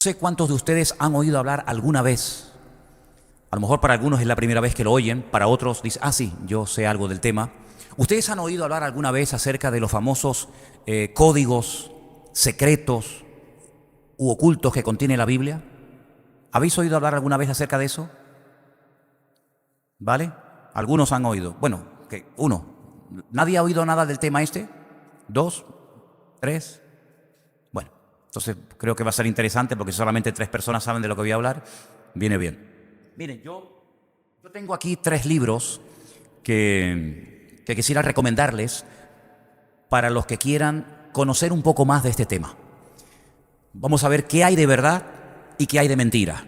sé cuántos de ustedes han oído hablar alguna vez. A lo mejor para algunos es la primera vez que lo oyen, para otros dicen, sí, yo sé algo del tema. ¿Ustedes han oído hablar alguna vez acerca de los famosos códigos secretos u ocultos que contiene la Biblia? ¿Habéis oído hablar alguna vez acerca de eso? ¿Vale? Algunos han oído. Bueno, uno. ¿Nadie ha oído nada del tema este? ¿Dos? ¿Tres? Bueno, entonces creo que va a ser interesante porque solamente 3 personas saben de lo que voy a hablar. Viene bien. Miren, yo tengo aquí 3 libros que quisiera recomendarles para los que quieran conocer un poco más de este tema. Vamos a ver qué hay de verdad y qué hay de mentira.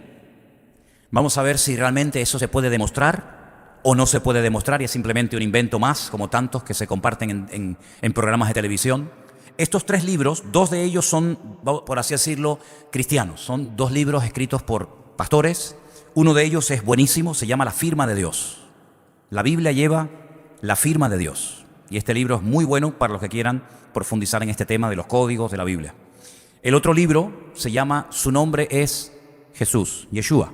Vamos a ver si realmente eso se puede demostrar o no se puede demostrar y es simplemente un invento más, como tantos que se comparten en programas de televisión. Estos 3 libros, 2 de ellos son, por así decirlo, cristianos. Son 2 libros escritos por pastores. Uno de ellos es buenísimo, se llama La Firma de Dios. La Biblia lleva la firma de Dios. Y este libro es muy bueno para los que quieran profundizar en este tema de los códigos de la Biblia. El otro libro se llama, su nombre es Jesús, Yeshua.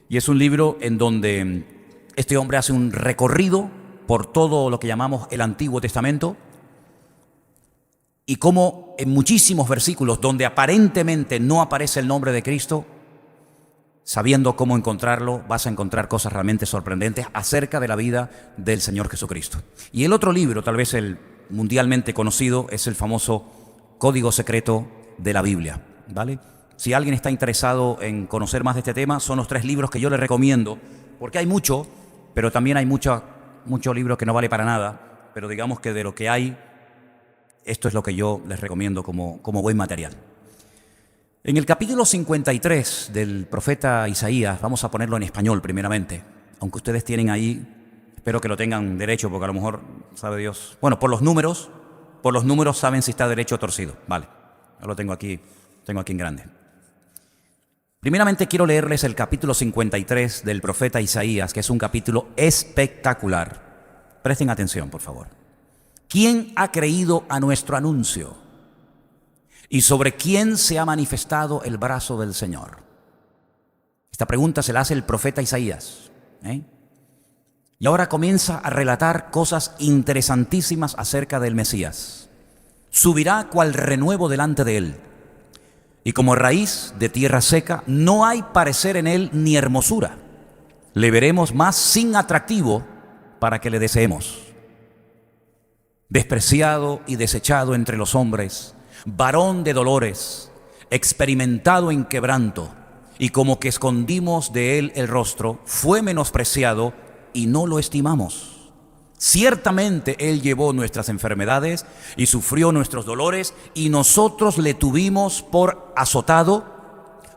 Y es un libro en donde este hombre hace un recorrido por todo lo que llamamos el Antiguo Testamento y cómo en muchísimos versículos donde aparentemente no aparece el nombre de Cristo, sabiendo cómo encontrarlo, vas a encontrar cosas realmente sorprendentes acerca de la vida del Señor Jesucristo. Y el otro libro, tal vez el mundialmente conocido, es el famoso Código Secreto de la Biblia, ¿vale? Si alguien está interesado en conocer más de este tema, son los 3 libros que yo les recomiendo, porque hay mucho, pero también hay mucho libro que no vale para nada, pero digamos que de lo que hay, esto es lo que yo les recomiendo como buen material. En el capítulo 53 del profeta Isaías, vamos a ponerlo en español primeramente, aunque ustedes tienen ahí, espero que lo tengan derecho, porque a lo mejor sabe Dios. Bueno, por los números saben si está derecho o torcido. Vale, yo lo tengo aquí en grande. Primeramente quiero leerles el capítulo 53 del profeta Isaías, que es un capítulo espectacular. Presten atención, por favor. ¿Quién ha creído a nuestro anuncio? ¿Y sobre quién se ha manifestado el brazo del Señor? Esta pregunta se la hace el profeta Isaías. Y ahora comienza a relatar cosas interesantísimas acerca del Mesías. Subirá cual renuevo delante de él. Y como raíz de tierra seca, no hay parecer en él ni hermosura. Le veremos más sin atractivo para que le deseemos. Despreciado y desechado entre los hombres, varón de dolores, experimentado en quebranto, y como que escondimos de él el rostro, fue menospreciado y no lo estimamos. Ciertamente él llevó nuestras enfermedades y sufrió nuestros dolores, y nosotros le tuvimos por azotado,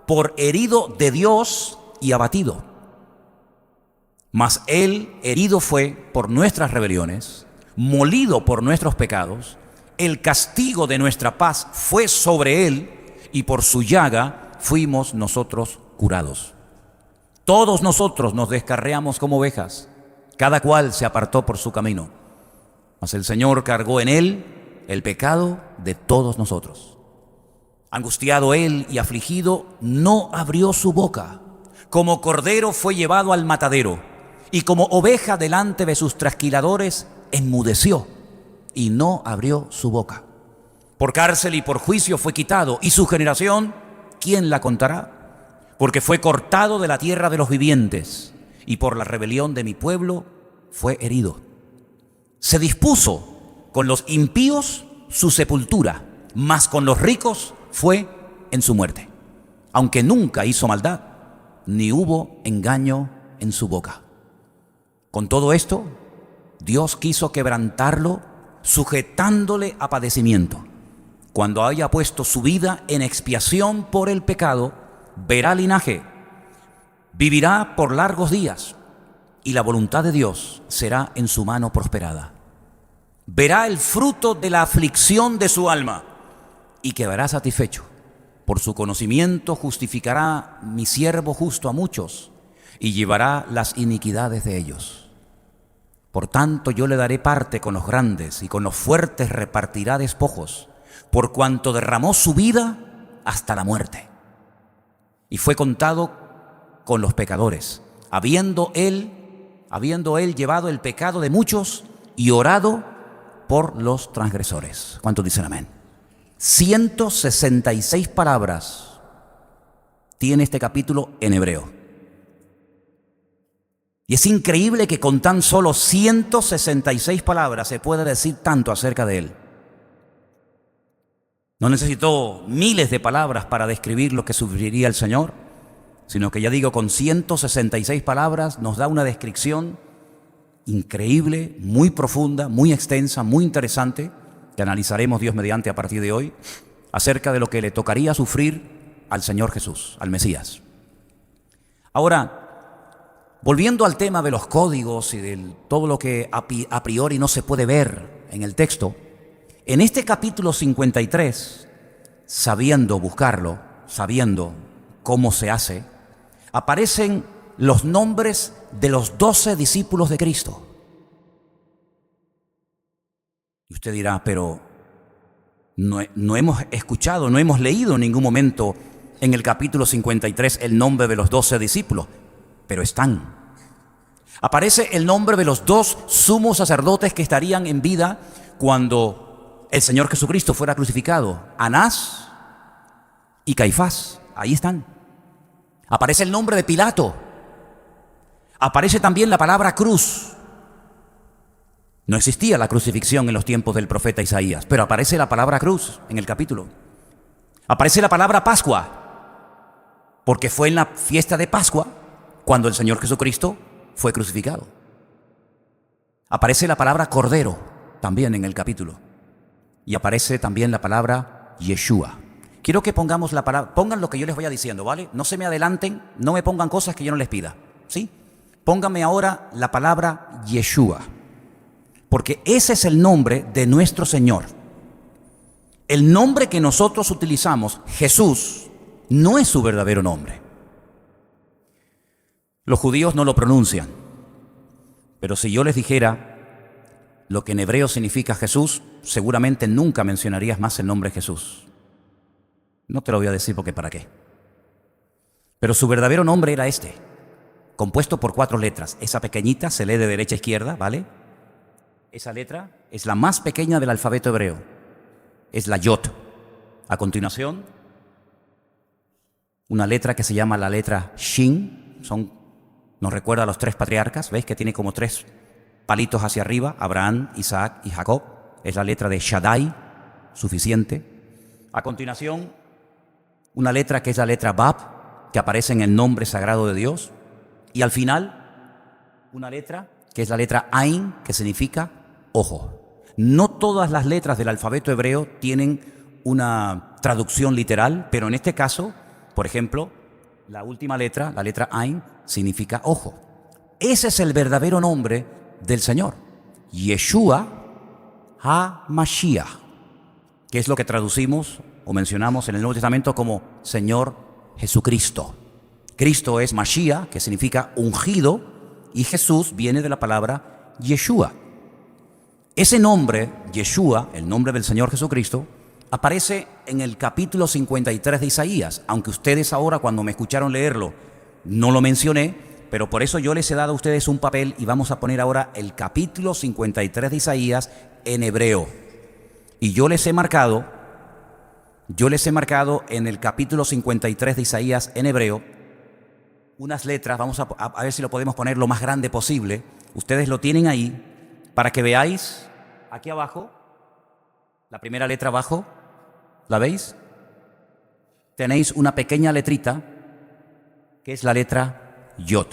por herido de Dios y abatido. Mas él herido fue por nuestras rebeliones, molido por nuestros pecados. El castigo de nuestra paz fue sobre él, y por su llaga fuimos nosotros curados. Todos nosotros nos descarriamos como ovejas, cada cual se apartó por su camino, mas el Señor cargó en él el pecado de todos nosotros. Angustiado él y afligido, no abrió su boca. Como cordero fue llevado al matadero, y como oveja delante de sus trasquiladores, enmudeció y no abrió su boca. Por cárcel y por juicio fue quitado, y su generación, ¿quién la contará? Porque fue cortado de la tierra de los vivientes, y por la rebelión de mi pueblo fue herido. Se dispuso con los impíos su sepultura, mas con los ricos fue en su muerte, aunque nunca hizo maldad, ni hubo engaño en su boca. Con todo esto, Dios quiso quebrantarlo, sujetándole a padecimiento. Cuando haya puesto su vida en expiación por el pecado, verá linaje, vivirá por largos días, y la voluntad de Dios será en su mano prosperada. Verá el fruto de la aflicción de su alma y quedará satisfecho. Por su conocimiento justificará mi siervo justo a muchos y llevará las iniquidades de ellos. Por tanto, yo le daré parte con los grandes, y con los fuertes repartirá despojos, por cuanto derramó su vida hasta la muerte, y fue contado con los pecadores, habiendo él llevado el pecado de muchos y orado por los transgresores. ¿Cuántos dicen amén? 166 palabras tiene este capítulo en hebreo. Y es increíble que con tan solo 166 palabras se pueda decir tanto acerca de él. No necesitó miles de palabras para describir lo que sufriría el Señor, sino que ya digo, con 166 palabras nos da una descripción increíble, muy profunda, muy extensa, muy interesante, que analizaremos Dios mediante a partir de hoy, acerca de lo que le tocaría sufrir al Señor Jesús, al Mesías. Ahora, volviendo al tema de los códigos y de todo lo que a priori no se puede ver en el texto, en este capítulo 53, sabiendo buscarlo, sabiendo cómo se hace, aparecen los nombres de los 12 discípulos de Cristo. Y usted dirá, pero no hemos escuchado, no hemos leído en ningún momento en el capítulo 53 el nombre de los 12 discípulos, pero están. Aparece el nombre de los 2 sumos sacerdotes que estarían en vida cuando el Señor Jesucristo fuera crucificado, Anás y Caifás. Ahí están. Aparece el nombre de Pilato. Aparece también la palabra cruz. No existía la crucifixión en los tiempos del profeta Isaías, pero aparece la palabra cruz en el capítulo. Aparece la palabra Pascua, porque fue en la fiesta de Pascua cuando el Señor Jesucristo fue crucificado. Aparece la palabra Cordero también en el capítulo. Y aparece también la palabra Yeshua. Quiero que pongamos la palabra, pongan lo que yo les vaya diciendo, ¿vale? No se me adelanten, no me pongan cosas que yo no les pida, ¿sí? Pónganme ahora la palabra Yeshua, porque ese es el nombre de nuestro Señor. El nombre que nosotros utilizamos, Jesús, no es su verdadero nombre. Los judíos no lo pronuncian, pero si yo les dijera lo que en hebreo significa Jesús, seguramente nunca mencionarías más el nombre Jesús. No te lo voy a decir porque ¿para qué? Pero su verdadero nombre era este, compuesto por 4 letras. Esa pequeñita se lee de derecha a izquierda, ¿vale? Esa letra es la más pequeña del alfabeto hebreo. Es la Yod. A continuación, una letra que se llama la letra Shin. Nos recuerda a los 3 patriarcas. ¿Veis que tiene como 3 palitos hacia arriba? Abraham, Isaac y Jacob. Es la letra de Shaddai, suficiente. A continuación, una letra que es la letra Bab, que aparece en el nombre sagrado de Dios. Y al final, una letra que es la letra Ain, que significa ojo. No todas las letras del alfabeto hebreo tienen una traducción literal, pero en este caso, por ejemplo, la última letra, la letra Ain, significa ojo. Ese es el verdadero nombre del Señor, Yeshua HaMashiach, que es lo que traducimos o mencionamos en el Nuevo Testamento como Señor Jesucristo. Cristo es Mashiach, que significa ungido, y Jesús viene de la palabra Yeshua. Ese nombre, Yeshua, el nombre del Señor Jesucristo, aparece en el capítulo 53 de Isaías, aunque ustedes ahora cuando me escucharon leerlo no lo mencioné, pero por eso yo les he dado a ustedes un papel y vamos a poner ahora el capítulo 53 de Isaías en hebreo. Y yo les he marcado en el capítulo 53 de Isaías en hebreo unas letras. Vamos a ver si lo podemos poner lo más grande posible. Ustedes lo tienen ahí para que veáis aquí abajo, la primera letra abajo, ¿la veis? Tenéis una pequeña letrita que es la letra Yod.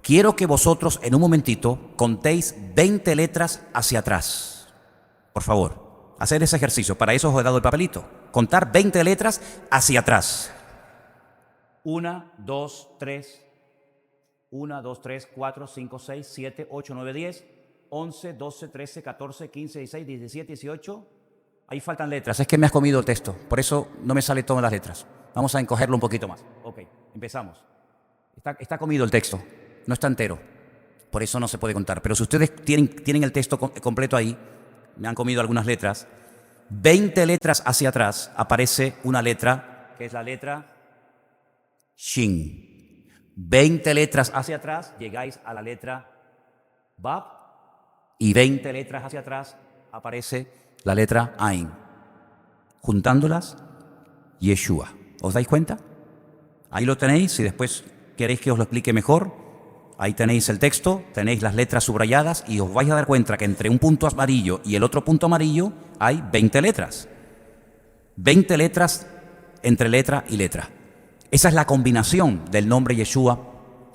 Quiero que vosotros en un momentito contéis 20 letras hacia atrás. Por favor, hacer ese ejercicio. Para eso os he dado el papelito. Contar 20 letras hacia atrás. 1, 2, 3, 4, 5, 6, 7, 8, 9, 10, 11, 12, 13, 14, 15, 16, 17, 18. Ahí faltan letras. Es que me has comido el texto. Por eso no me salen todas las letras. Vamos a encogerlo un poquito más. Ok, empezamos. Está comido el texto. No está entero. Por eso no se puede contar. Pero si ustedes tienen el texto completo ahí, me han comido algunas letras. 20 letras hacia atrás aparece una letra que es la letra Shin. 20 letras hacia atrás, llegáis a la letra Bab, y 20 letras hacia atrás aparece la letra Ain. Juntándolas, Yeshua. ¿Os dais cuenta? Ahí lo tenéis. Si después queréis que os lo explique mejor, ahí tenéis el texto, tenéis las letras subrayadas y os vais a dar cuenta que entre un punto amarillo y el otro punto amarillo hay 20 letras. 20 letras entre letra y letra. Esa es la combinación del nombre Yeshua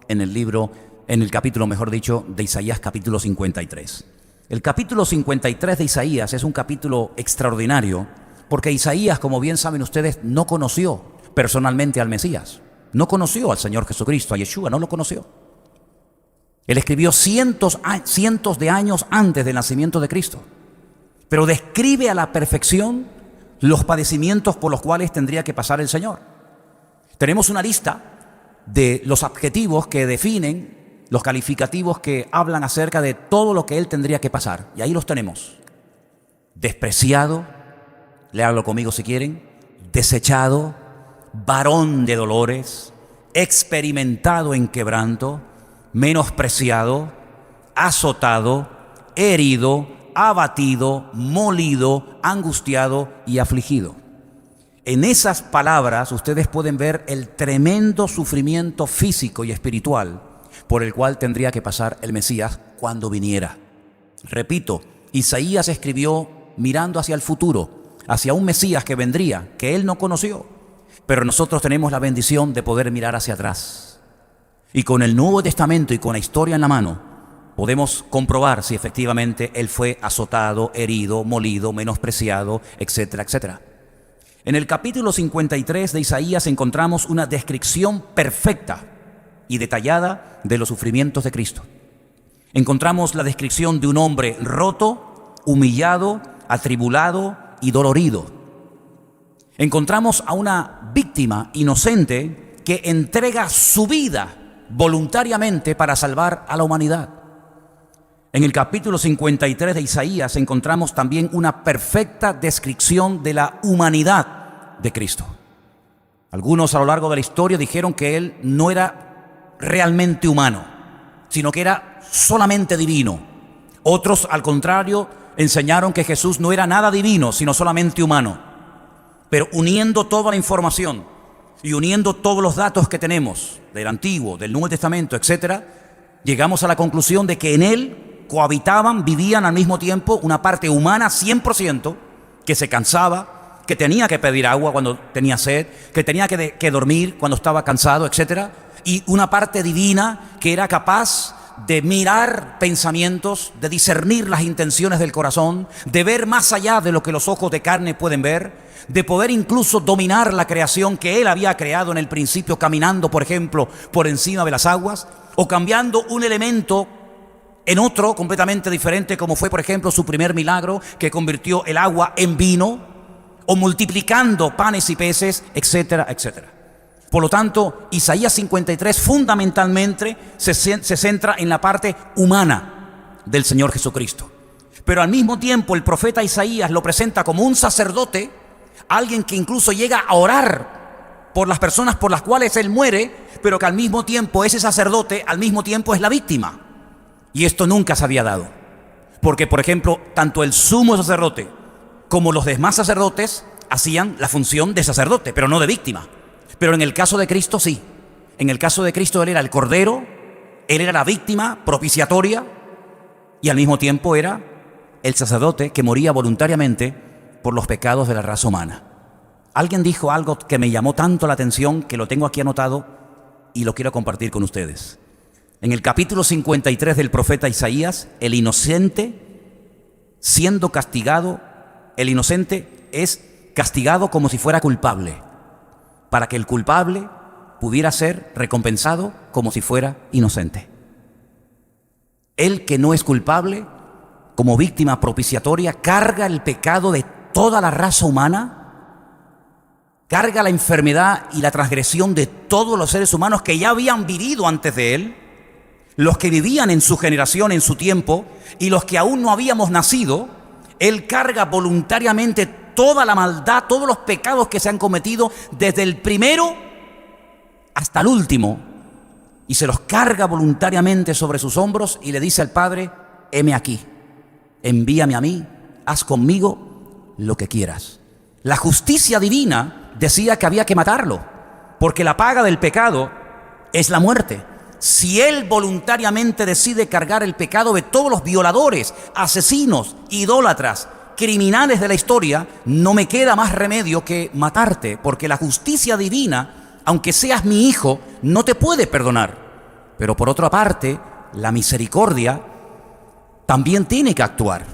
en el capítulo, mejor dicho, de Isaías capítulo 53. El capítulo 53 de Isaías es un capítulo extraordinario porque Isaías, como bien saben ustedes, no conoció personalmente al Mesías. No conoció al Señor Jesucristo, a Yeshua, no lo conoció. Él escribió cientos de años antes del nacimiento de Cristo, pero describe a la perfección los padecimientos por los cuales tendría que pasar el Señor. Tenemos una lista de los adjetivos que definen, los calificativos que hablan acerca de todo lo que Él tendría que pasar. Y ahí los tenemos. Despreciado, léanlo conmigo si quieren, desechado, varón de dolores, experimentado en quebranto, menospreciado, azotado, herido, abatido, molido, angustiado y afligido. En esas palabras ustedes pueden ver el tremendo sufrimiento físico y espiritual por el cual tendría que pasar el Mesías cuando viniera. Repito, Isaías escribió mirando hacia el futuro, hacia un Mesías que vendría, que él no conoció, pero nosotros tenemos la bendición de poder mirar hacia atrás. Y con el Nuevo Testamento y con la historia en la mano, podemos comprobar si efectivamente él fue azotado, herido, molido, menospreciado, etcétera, etcétera. En el capítulo 53 de Isaías encontramos una descripción perfecta y detallada de los sufrimientos de Cristo. Encontramos la descripción de un hombre roto, humillado, atribulado y dolorido. Encontramos a una víctima inocente que entrega su vida voluntariamente para salvar a la humanidad. En el capítulo 53 de Isaías encontramos también una perfecta descripción de la humanidad de Cristo. Algunos a lo largo de la historia dijeron que Él no era realmente humano, sino que era solamente divino. Otros, al contrario, enseñaron que Jesús no era nada divino, sino solamente humano. Pero uniendo toda la información y uniendo todos los datos que tenemos del Antiguo, del Nuevo Testamento, etcétera, llegamos a la conclusión de que en Él cohabitaban, vivían al mismo tiempo una parte humana 100%, que se cansaba, que tenía que pedir agua cuando tenía sed, que tenía que dormir cuando estaba cansado, etcétera, y una parte divina que era capaz de mirar pensamientos, de discernir las intenciones del corazón, de ver más allá de lo que los ojos de carne pueden ver, de poder incluso dominar la creación que Él había creado en el principio, caminando, por ejemplo, por encima de las aguas, o cambiando un elemento en otro completamente diferente, como fue, por ejemplo, su primer milagro, que convirtió el agua en vino, o multiplicando panes y peces, etcétera, etcétera. Por lo tanto, Isaías 53 fundamentalmente se centra en la parte humana del Señor Jesucristo. Pero al mismo tiempo el profeta Isaías lo presenta como un sacerdote, alguien que incluso llega a orar por las personas por las cuales él muere, pero que al mismo tiempo ese sacerdote al mismo tiempo es la víctima. Y esto nunca se había dado. Porque, por ejemplo, tanto el sumo sacerdote como los demás sacerdotes hacían la función de sacerdote, pero no de víctima. Pero en el caso de Cristo sí. En el caso de Cristo Él era el cordero, Él era la víctima propiciatoria y al mismo tiempo era el sacerdote que moría voluntariamente por los pecados de la raza humana. Alguien dijo algo que me llamó tanto la atención que lo tengo aquí anotado y lo quiero compartir con ustedes. En el capítulo 53 del profeta Isaías, el inocente siendo castigado, el inocente es castigado como si fuera culpable, para que el culpable pudiera ser recompensado como si fuera inocente. El que no es culpable, como víctima propiciatoria, carga el pecado de toda la raza humana, carga la enfermedad y la transgresión de todos los seres humanos que ya habían vivido antes de él, los que vivían en su generación, en su tiempo, y los que aún no habíamos nacido. Él carga voluntariamente toda la maldad, todos los pecados que se han cometido desde el primero hasta el último y se los carga voluntariamente sobre sus hombros y le dice al Padre: heme aquí, envíame a mí, haz conmigo lo que quieras. La justicia divina decía que había que matarlo, porque la paga del pecado es la muerte. Si Él voluntariamente decide cargar el pecado de todos los violadores, asesinos, idólatras, criminales de la historia, no me queda más remedio que matarte, porque la justicia divina, aunque seas mi hijo, no te puede perdonar. Pero por otra parte, la misericordia también tiene que actuar.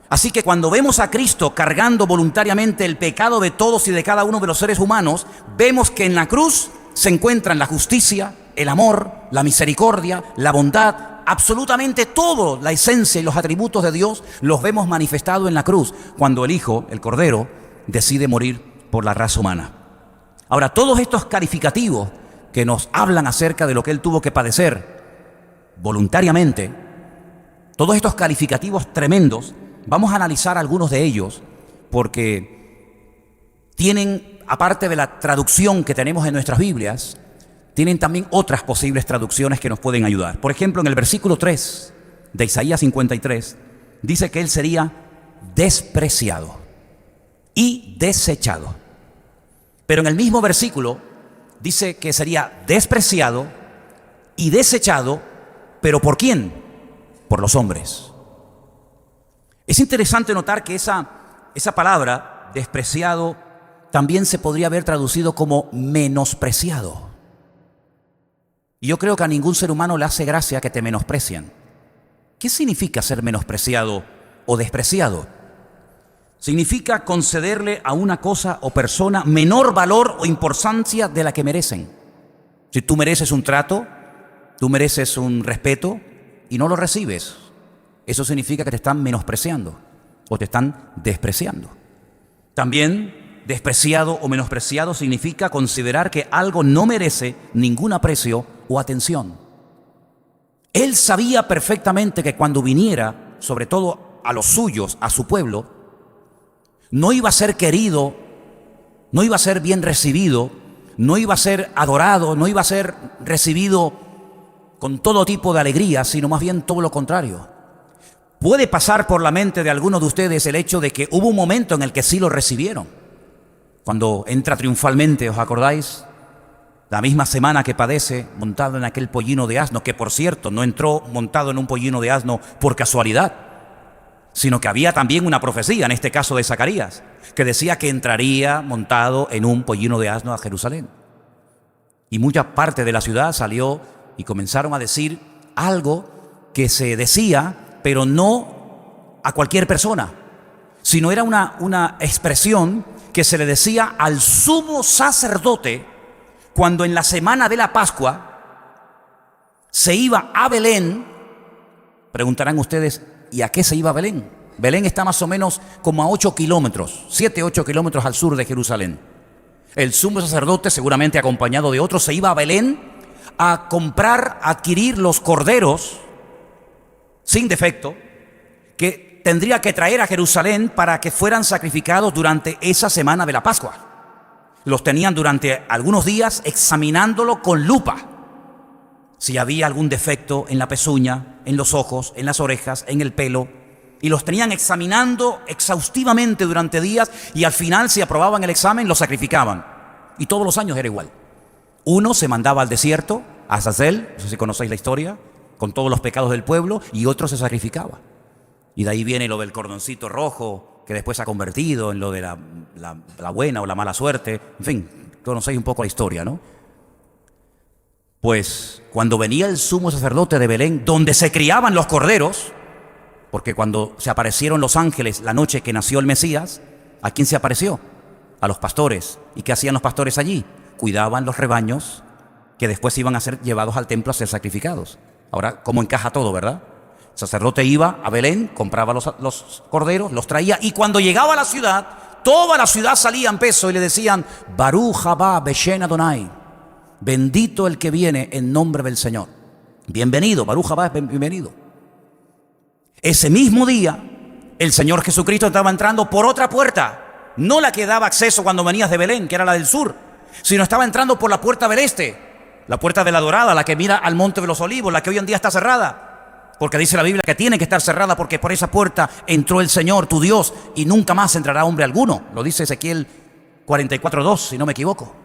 Así que cuando vemos a Cristo cargando voluntariamente el pecado de todos y de cada uno de los seres humanos, vemos que en la cruz se encuentran la justicia, el amor, la misericordia, la bondad, absolutamente todo, la esencia y los atributos de Dios los vemos manifestados en la cruz, cuando el Hijo, el Cordero, decide morir por la raza humana. Ahora, todos estos calificativos que nos hablan acerca de lo que Él tuvo que padecer voluntariamente, todos estos calificativos tremendos, vamos a analizar algunos de ellos, porque tienen, aparte de la traducción que tenemos en nuestras Biblias, tienen también otras posibles traducciones que nos pueden ayudar. Por ejemplo, en el versículo 3 de Isaías 53, dice que Él sería despreciado y desechado. Pero en el mismo versículo dice que sería despreciado y desechado, ¿pero por quién? Por los hombres. Es interesante notar que esa palabra, despreciado, también se podría haber traducido como menospreciado. Y yo creo que a ningún ser humano le hace gracia que te menosprecian. ¿Qué significa ser menospreciado o despreciado? Significa concederle a una cosa o persona menor valor o importancia de la que merecen. Si tú mereces un trato, tú mereces un respeto y no lo recibes, eso significa que te están menospreciando o te están despreciando. También despreciado o menospreciado significa considerar que algo no merece ningún aprecio o atención. Él sabía perfectamente que cuando viniera, sobre todo a los suyos, a su pueblo, no iba a ser querido, no iba a ser bien recibido, no iba a ser adorado, no iba a ser recibido con todo tipo de alegría, sino más bien todo lo contrario. Puede pasar por la mente de algunos de ustedes el hecho de que hubo un momento en el que sí lo recibieron. Cuando entra triunfalmente, ¿os acordáis? La misma semana que padece montado en aquel pollino de asno, que por cierto no entró montado en un pollino de asno por casualidad, sino que había también una profecía, en este caso de Zacarías, que decía que entraría montado en un pollino de asno a Jerusalén. Y mucha parte de la ciudad salió y comenzaron a decir algo que se decía, pero no a cualquier persona, sino era una expresión que se le decía al sumo sacerdote cuando en la semana de la Pascua se iba a Belén. Preguntarán ustedes, ¿y a qué se iba a Belén? Belén está más o menos como a 8 kilómetros, 7, 8 kilómetros al sur de Jerusalén. El sumo sacerdote, seguramente acompañado de otros, se iba a Belén a comprar, a adquirir los corderos sin defecto que tendría que traer a Jerusalén para que fueran sacrificados durante esa semana de la Pascua. Los tenían durante algunos días examinándolo con lupa. Si había algún defecto en la pezuña, en los ojos, en las orejas, en el pelo, y los tenían examinando exhaustivamente durante días, y al final, si aprobaban el examen, los sacrificaban. Y todos los años era igual. Uno se mandaba al desierto, a Azazel, no sé si conocéis la historia, con todos los pecados del pueblo, y otro se sacrificaba. Y de ahí viene lo del cordoncito rojo, que después se ha convertido en lo de la buena o la mala suerte. En fin, conocéis un poco la historia, ¿no? Pues cuando venía el sumo sacerdote de Belén, donde se criaban los corderos, porque cuando se aparecieron los ángeles la noche que nació el Mesías, ¿a quién se apareció? A los pastores. ¿Y qué hacían los pastores allí? Cuidaban los rebaños que después iban a ser llevados al templo a ser sacrificados. Ahora, ¿cómo encaja todo, verdad? El sacerdote iba a Belén, compraba los corderos, los traía, y cuando llegaba a la ciudad, toda la ciudad salía en peso y le decían: Baruch haba Beshen Adonai, bendito el que viene en nombre del Señor. Bienvenido, Baruch haba, bienvenido. Ese mismo día, el Señor Jesucristo estaba entrando por otra puerta, no la que daba acceso cuando venías de Belén, que era la del sur, sino estaba entrando por la puerta del este, La puerta de la Dorada, la que mira al Monte de los Olivos, la que hoy en día está cerrada. Porque dice la Biblia que tiene que estar cerrada porque por esa puerta entró el Señor, tu Dios, y nunca más entrará hombre alguno. Lo dice Ezequiel 44:2, si no me equivoco.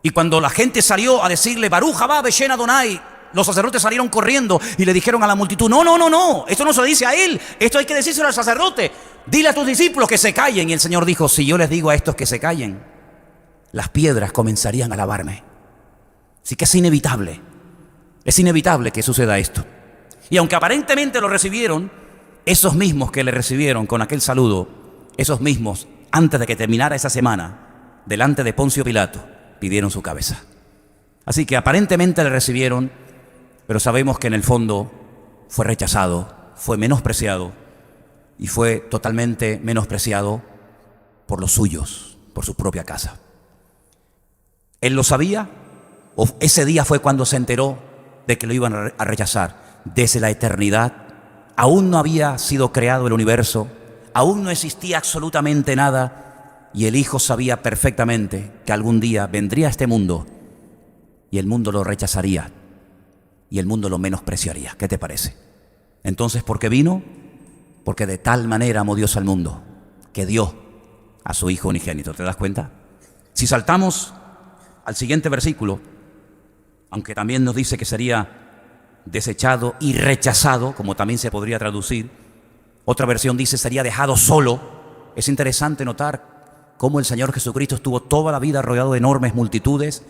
Y cuando la gente salió a decirle, Baruch Haba Beshem Adonai, los sacerdotes salieron corriendo y le dijeron a la multitud, no, esto no se lo dice a él, esto hay que decírselo al sacerdote. Dile a tus discípulos que se callen. Y el Señor dijo, si yo les digo a estos que se callen, las piedras comenzarían a alabarme. Así que es inevitable que suceda esto. Y aunque aparentemente lo recibieron, esos mismos que le recibieron con aquel saludo, esos mismos, antes de que terminara esa semana, delante de Poncio Pilato, pidieron su cabeza. Así que aparentemente le recibieron, pero sabemos que en el fondo fue rechazado, fue menospreciado y fue totalmente menospreciado por los suyos, por su propia casa. ¿Él lo sabía? ¿O ese día fue cuando se enteró de que lo iban a rechazar? Desde la eternidad, aún no había sido creado el universo, aún no existía absolutamente nada, y el Hijo sabía perfectamente que algún día vendría a este mundo y el mundo lo rechazaría y el mundo lo menospreciaría. ¿Qué te parece? Entonces, ¿por qué vino? Porque de tal manera amó Dios al mundo que dio a su Hijo unigénito. ¿Te das cuenta? Si saltamos al siguiente versículo, aunque también nos dice que sería desechado y rechazado, como también se podría traducir, otra versión dice sería dejado solo. Es interesante notar cómo el Señor Jesucristo estuvo toda la vida rodeado de enormes multitudes,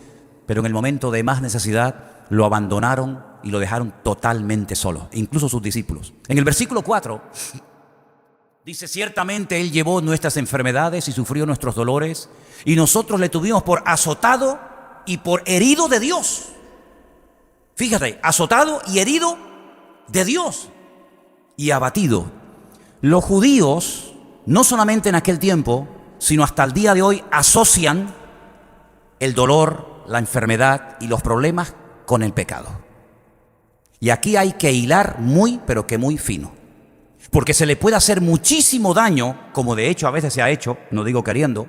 pero en el momento de más necesidad lo abandonaron y lo dejaron totalmente solo, incluso sus discípulos. En el versículo 4 dice, ciertamente Él llevó nuestras enfermedades y sufrió nuestros dolores, y nosotros le tuvimos por azotado y por herido de Dios. Fíjate, azotado y herido de Dios y abatido. Los judíos, no solamente en aquel tiempo, sino hasta el día de hoy, asocian el dolor, la enfermedad y los problemas con el pecado. Y aquí hay que hilar muy, pero que muy fino. Porque se le puede hacer muchísimo daño, como de hecho a veces se ha hecho, no digo queriendo.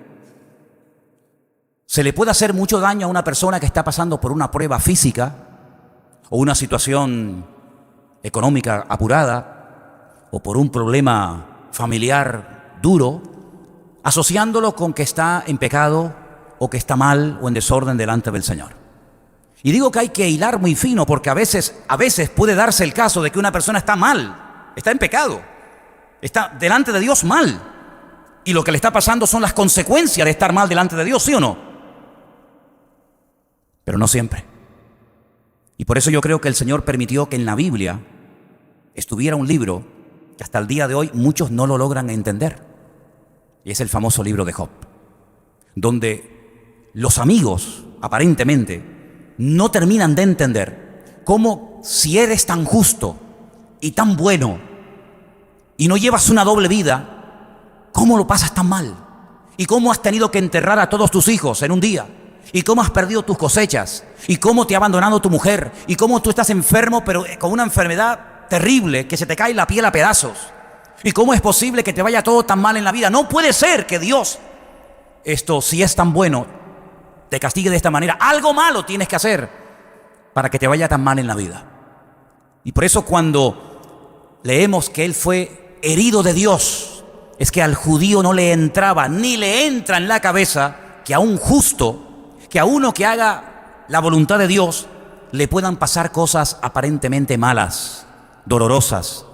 Se le puede hacer mucho daño a una persona que está pasando por una prueba física, o una situación económica apurada, o por un problema familiar duro, asociándolo con que está en pecado, o que está mal, o en desorden delante del Señor. Y digo que hay que hilar muy fino, porque a veces puede darse el caso de que una persona está mal, está en pecado, está delante de Dios mal, y lo que le está pasando son las consecuencias de estar mal delante de Dios, ¿sí o no? Pero no siempre. Y por eso yo creo que el Señor permitió que en la Biblia estuviera un libro que hasta el día de hoy muchos no lo logran entender. Y es el famoso libro de Job, donde los amigos, aparentemente, no terminan de entender cómo, si eres tan justo y tan bueno y no llevas una doble vida, ¿cómo lo pasas tan mal? ¿Y cómo has tenido que enterrar a todos tus hijos en un día? ¿Y cómo has perdido tus cosechas? ¿Y cómo te ha abandonado tu mujer? ¿Y cómo tú estás enfermo, pero con una enfermedad terrible, que se te cae la piel a pedazos? ¿Y cómo es posible que te vaya todo tan mal en la vida? No puede ser que Dios, si es tan bueno, te castigue de esta manera. Algo malo tienes que hacer para que te vaya tan mal en la vida. Y por eso cuando leemos que Él fue herido de Dios, es que al judío no le entraba, ni le entra en la cabeza que a un justo, que a uno que haga la voluntad de Dios, le puedan pasar cosas aparentemente malas, dolorosas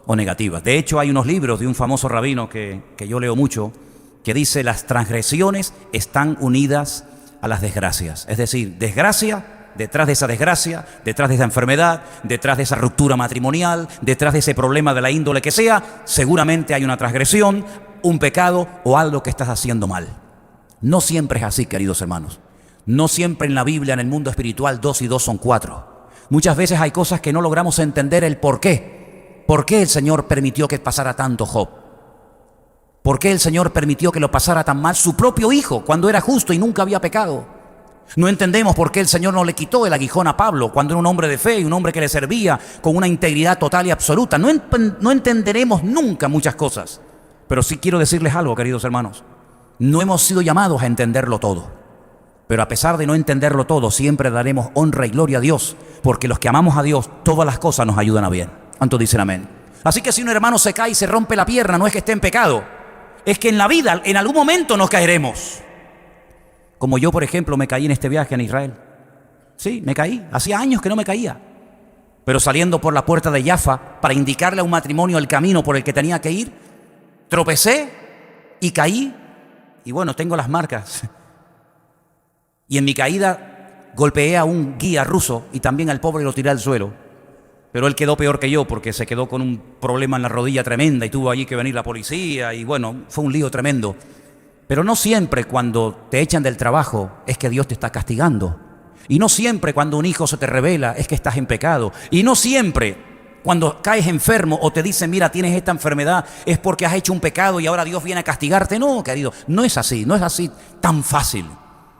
o negativas. De hecho, hay unos libros de un famoso rabino que yo leo mucho, que dice, las transgresiones están unidas a las desgracias. Es decir, desgracia, detrás de esa desgracia, detrás de esa enfermedad, detrás de esa ruptura matrimonial, detrás de ese problema de la índole que sea, seguramente hay una transgresión, un pecado o algo que estás haciendo mal. No siempre es así, queridos hermanos. No siempre en la Biblia, en el mundo espiritual, 2 y 2 son 4. Muchas veces hay cosas que no logramos entender el por qué. ¿Por qué el Señor permitió que pasara tanto Job? ¿Por qué el Señor permitió que lo pasara tan mal su propio hijo cuando era justo y nunca había pecado? No entendemos por qué el Señor no le quitó el aguijón a Pablo cuando era un hombre de fe y un hombre que le servía con una integridad total y absoluta. No entenderemos nunca muchas cosas. Pero sí quiero decirles algo, queridos hermanos. No hemos sido llamados a entenderlo todo. Pero a pesar de no entenderlo todo, siempre daremos honra y gloria a Dios, porque los que amamos a Dios, todas las cosas nos ayudan a bien. ¿Cuántos dicen amén? Así que si un hermano se cae y se rompe la pierna, no es que esté en pecado, es que en la vida, en algún momento nos caeremos. Como yo, por ejemplo, me caí en este viaje en Israel. Sí, me caí. Hacía años que no me caía. Pero saliendo por la puerta de Jaffa para indicarle a un matrimonio el camino por el que tenía que ir, tropecé y caí. Y bueno, tengo las marcas. Y en mi caída golpeé a un guía ruso y también al pobre lo tiré al suelo. Pero él quedó peor que yo porque se quedó con un problema en la rodilla tremenda y tuvo allí que venir la policía y bueno, fue un lío tremendo. Pero no siempre cuando te echan del trabajo es que Dios te está castigando. Y no siempre cuando un hijo se te revela es que estás en pecado. Y no siempre cuando caes enfermo o te dicen, mira, tienes esta enfermedad, es porque has hecho un pecado y ahora Dios viene a castigarte. No, querido, no es así tan fácil.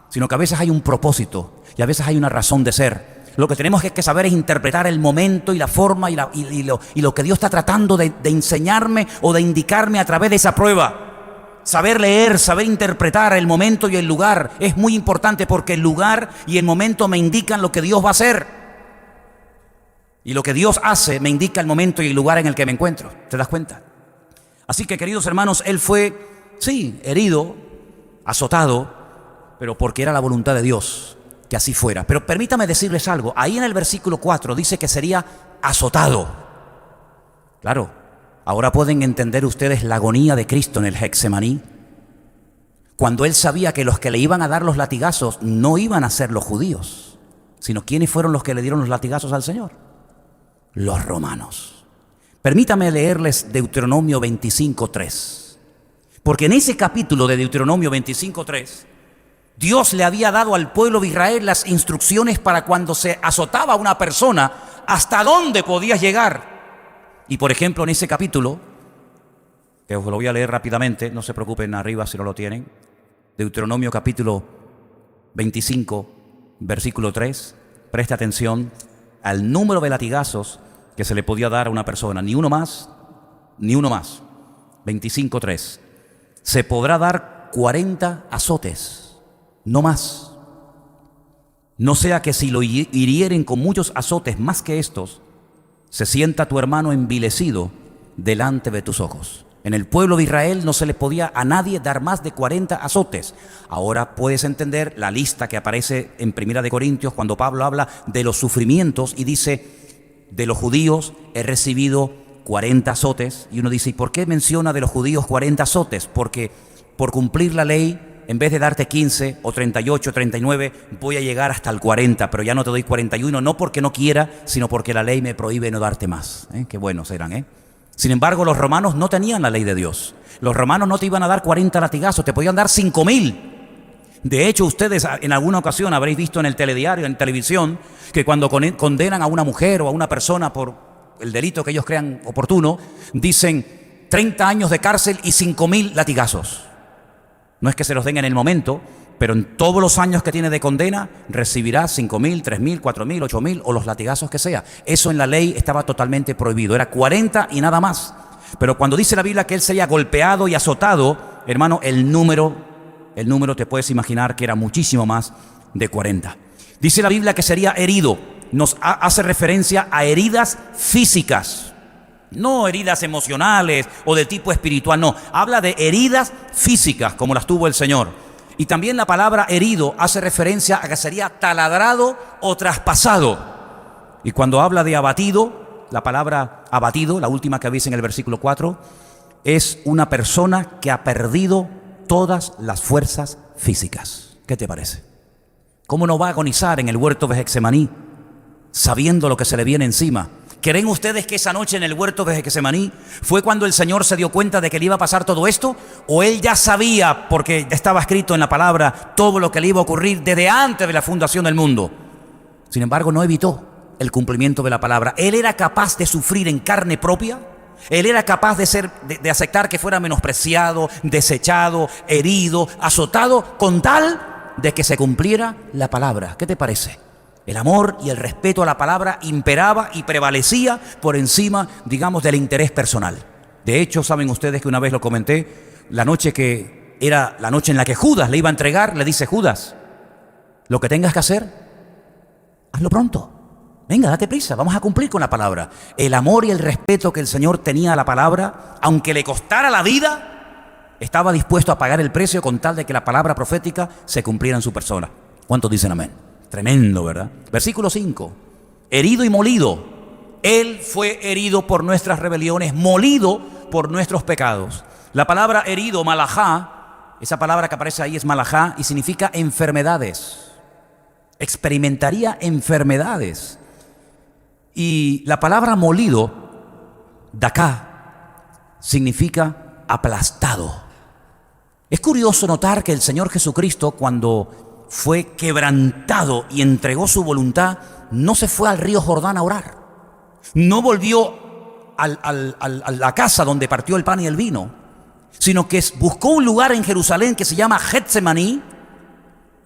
Sino que a veces hay un propósito y a veces hay una razón de ser. Lo que tenemos que saber es interpretar el momento y la forma y lo que Dios está tratando de enseñarme o de indicarme a través de esa prueba. Saber leer, saber interpretar el momento y el lugar es muy importante porque el lugar y el momento me indican lo que Dios va a hacer. Y lo que Dios hace me indica el momento y el lugar en el que me encuentro. ¿Te das cuenta? Así que, queridos hermanos, él fue, sí, herido, azotado, pero porque era la voluntad de Dios que así fuera. Pero permítame decirles algo. Ahí en el versículo 4 dice que sería azotado. Claro, ahora pueden entender ustedes la agonía de Cristo en el Getsemaní. Cuando él sabía que los que le iban a dar los latigazos no iban a ser los judíos, sino ¿quiénes fueron los que le dieron los latigazos al Señor? Los romanos. Permítame leerles Deuteronomio 25:3. Porque en ese capítulo de Deuteronomio 25:3, Dios le había dado al pueblo de Israel las instrucciones para cuando se azotaba a una persona, hasta dónde podías llegar. Y por ejemplo, en ese capítulo, que os lo voy a leer rápidamente, no se preocupen arriba si no lo tienen, Deuteronomio capítulo 25, versículo 3, presta atención al número de latigazos que se le podía dar a una persona, ni uno más, 25:3. Se podrá dar 40 azotes. No más. No sea que si lo hirieren con muchos azotes más que estos, se sienta tu hermano envilecido delante de tus ojos. En el pueblo de Israel no se le podía a nadie dar más de 40 azotes. Ahora puedes entender la lista que aparece en 1 de Corintios cuando Pablo habla de los sufrimientos y dice, de los judíos he recibido 40 azotes. Y uno dice, ¿y por qué menciona de los judíos 40 azotes? Porque por cumplir la ley, en vez de darte 15 o 38 o 39, voy a llegar hasta el 40, pero ya no te doy 41, no porque no quiera, sino porque la ley me prohíbe no darte más. Qué buenos eran, Sin embargo, los romanos no tenían la ley de Dios. Los romanos no te iban a dar 40 latigazos, te podían dar 5,000. De hecho, ustedes en alguna ocasión habréis visto en el telediario, en televisión, que cuando condenan a una mujer o a una persona por el delito que ellos crean oportuno, dicen 30 años de cárcel y 5,000 latigazos. No es que se los den en el momento, pero en todos los años que tiene de condena recibirá 5,000, 3,000, 4,000, 8,000 o los latigazos que sea. Eso en la ley estaba totalmente prohibido, era 40 y nada más. Pero cuando dice la Biblia que él sería golpeado y azotado, hermano, el número te puedes imaginar que era muchísimo más de 40. Dice la Biblia que sería herido, nos hace referencia a heridas físicas. No heridas emocionales o de tipo espiritual, no. Habla de heridas físicas como las tuvo el Señor. Y también la palabra herido hace referencia a que sería taladrado o traspasado. Y cuando habla de abatido, la palabra abatido, la última que veis en el versículo 4, es una persona que ha perdido todas las fuerzas físicas. ¿Qué te parece? ¿Cómo no va a agonizar en el huerto de Getsemaní sabiendo lo que se le viene encima? ¿Creen ustedes que esa noche en el huerto de Getsemaní fue cuando el Señor se dio cuenta de que le iba a pasar todo esto? ¿O él ya sabía, porque estaba escrito en la palabra, todo lo que le iba a ocurrir desde antes de la fundación del mundo? Sin embargo, no evitó el cumplimiento de la palabra. Él era capaz de sufrir en carne propia. Él era capaz de aceptar que fuera menospreciado, desechado, herido, azotado, con tal de que se cumpliera la palabra. ¿Qué te parece? El amor y el respeto a la palabra imperaba y prevalecía por encima, digamos, del interés personal. De hecho, saben ustedes que una vez lo comenté, la noche que era la noche en la que Judas le iba a entregar, le dice Judas, Lo que tengas que hacer, hazlo pronto. Venga, date prisa, vamos a cumplir con la palabra. El amor y el respeto que el Señor tenía a la palabra, aunque le costara la vida, estaba dispuesto a pagar el precio con tal de que la palabra profética se cumpliera en su persona. ¿Cuántos dicen amén? Tremendo, ¿verdad? Versículo 5. Herido y molido. Él fue herido por nuestras rebeliones, molido por nuestros pecados. La palabra herido, malajá, esa palabra que aparece ahí es malajá y significa enfermedades. Experimentaría enfermedades. Y la palabra molido, daká, significa aplastado. Es curioso notar que el Señor Jesucristo, cuando fue quebrantado y entregó su voluntad, no se fue al río Jordán a orar. No volvió a la casa donde partió el pan y el vino, sino que buscó un lugar en Jerusalén que se llama Getsemaní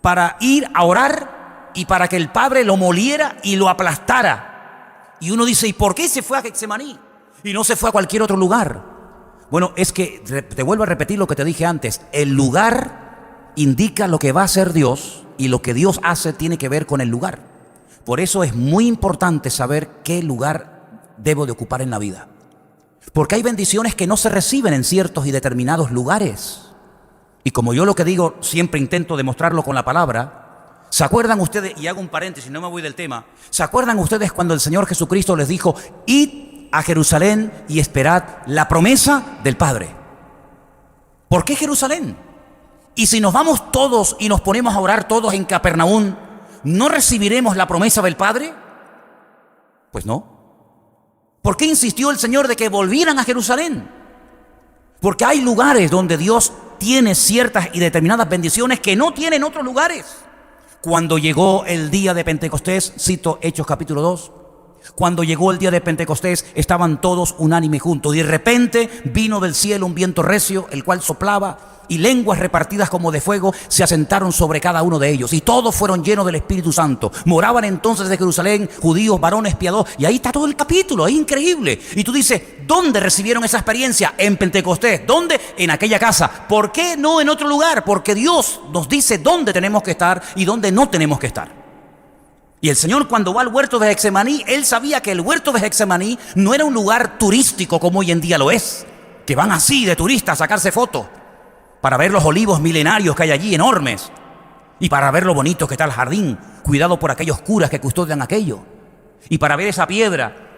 para ir a orar y para que el Padre lo moliera y lo aplastara. Y uno dice, ¿y por qué se fue a Getsemaní y no se fue a cualquier otro lugar? Bueno, es que, te vuelvo a repetir lo que te dije antes, el lugar indica lo que va a hacer Dios y lo que Dios hace tiene que ver con el lugar. Por eso es muy importante saber qué lugar debo de ocupar en la vida. Porque hay bendiciones que no se reciben en ciertos y determinados lugares. Y como yo lo que digo, siempre intento demostrarlo con la palabra. ¿Se acuerdan ustedes? Y hago un paréntesis, no me voy del tema. ¿Se acuerdan ustedes cuando el Señor Jesucristo les dijo, id a Jerusalén y esperad la promesa del Padre? ¿Por qué Jerusalén? Y si nos vamos todos y nos ponemos a orar todos en Capernaum, ¿no recibiremos la promesa del Padre? Pues no. ¿Por qué insistió el Señor de que volvieran a Jerusalén? Porque hay lugares donde Dios tiene ciertas y determinadas bendiciones que no tiene en otros lugares. Cuando llegó el día de Pentecostés, cito Hechos capítulo 2, cuando llegó el día de Pentecostés estaban todos unánimes juntos y de repente vino del cielo un viento recio, el cual soplaba y lenguas repartidas como de fuego se asentaron sobre cada uno de ellos y todos fueron llenos del Espíritu Santo. Moraban entonces de Jerusalén judíos, varones piadosos, y ahí está todo el capítulo, es increíble. Y tú dices, ¿dónde recibieron esa experiencia? En Pentecostés. ¿Dónde? En aquella casa. ¿Por qué no en otro lugar? Porque Dios nos dice dónde tenemos que estar y dónde no tenemos que estar. Y el Señor, cuando va al huerto de Getsemaní, Él sabía que el huerto de Getsemaní no era un lugar turístico como hoy en día lo es, que van así de turistas a sacarse fotos para ver los olivos milenarios que hay allí, enormes, y para ver lo bonito que está el jardín, cuidado por aquellos curas que custodian aquello, y para ver esa piedra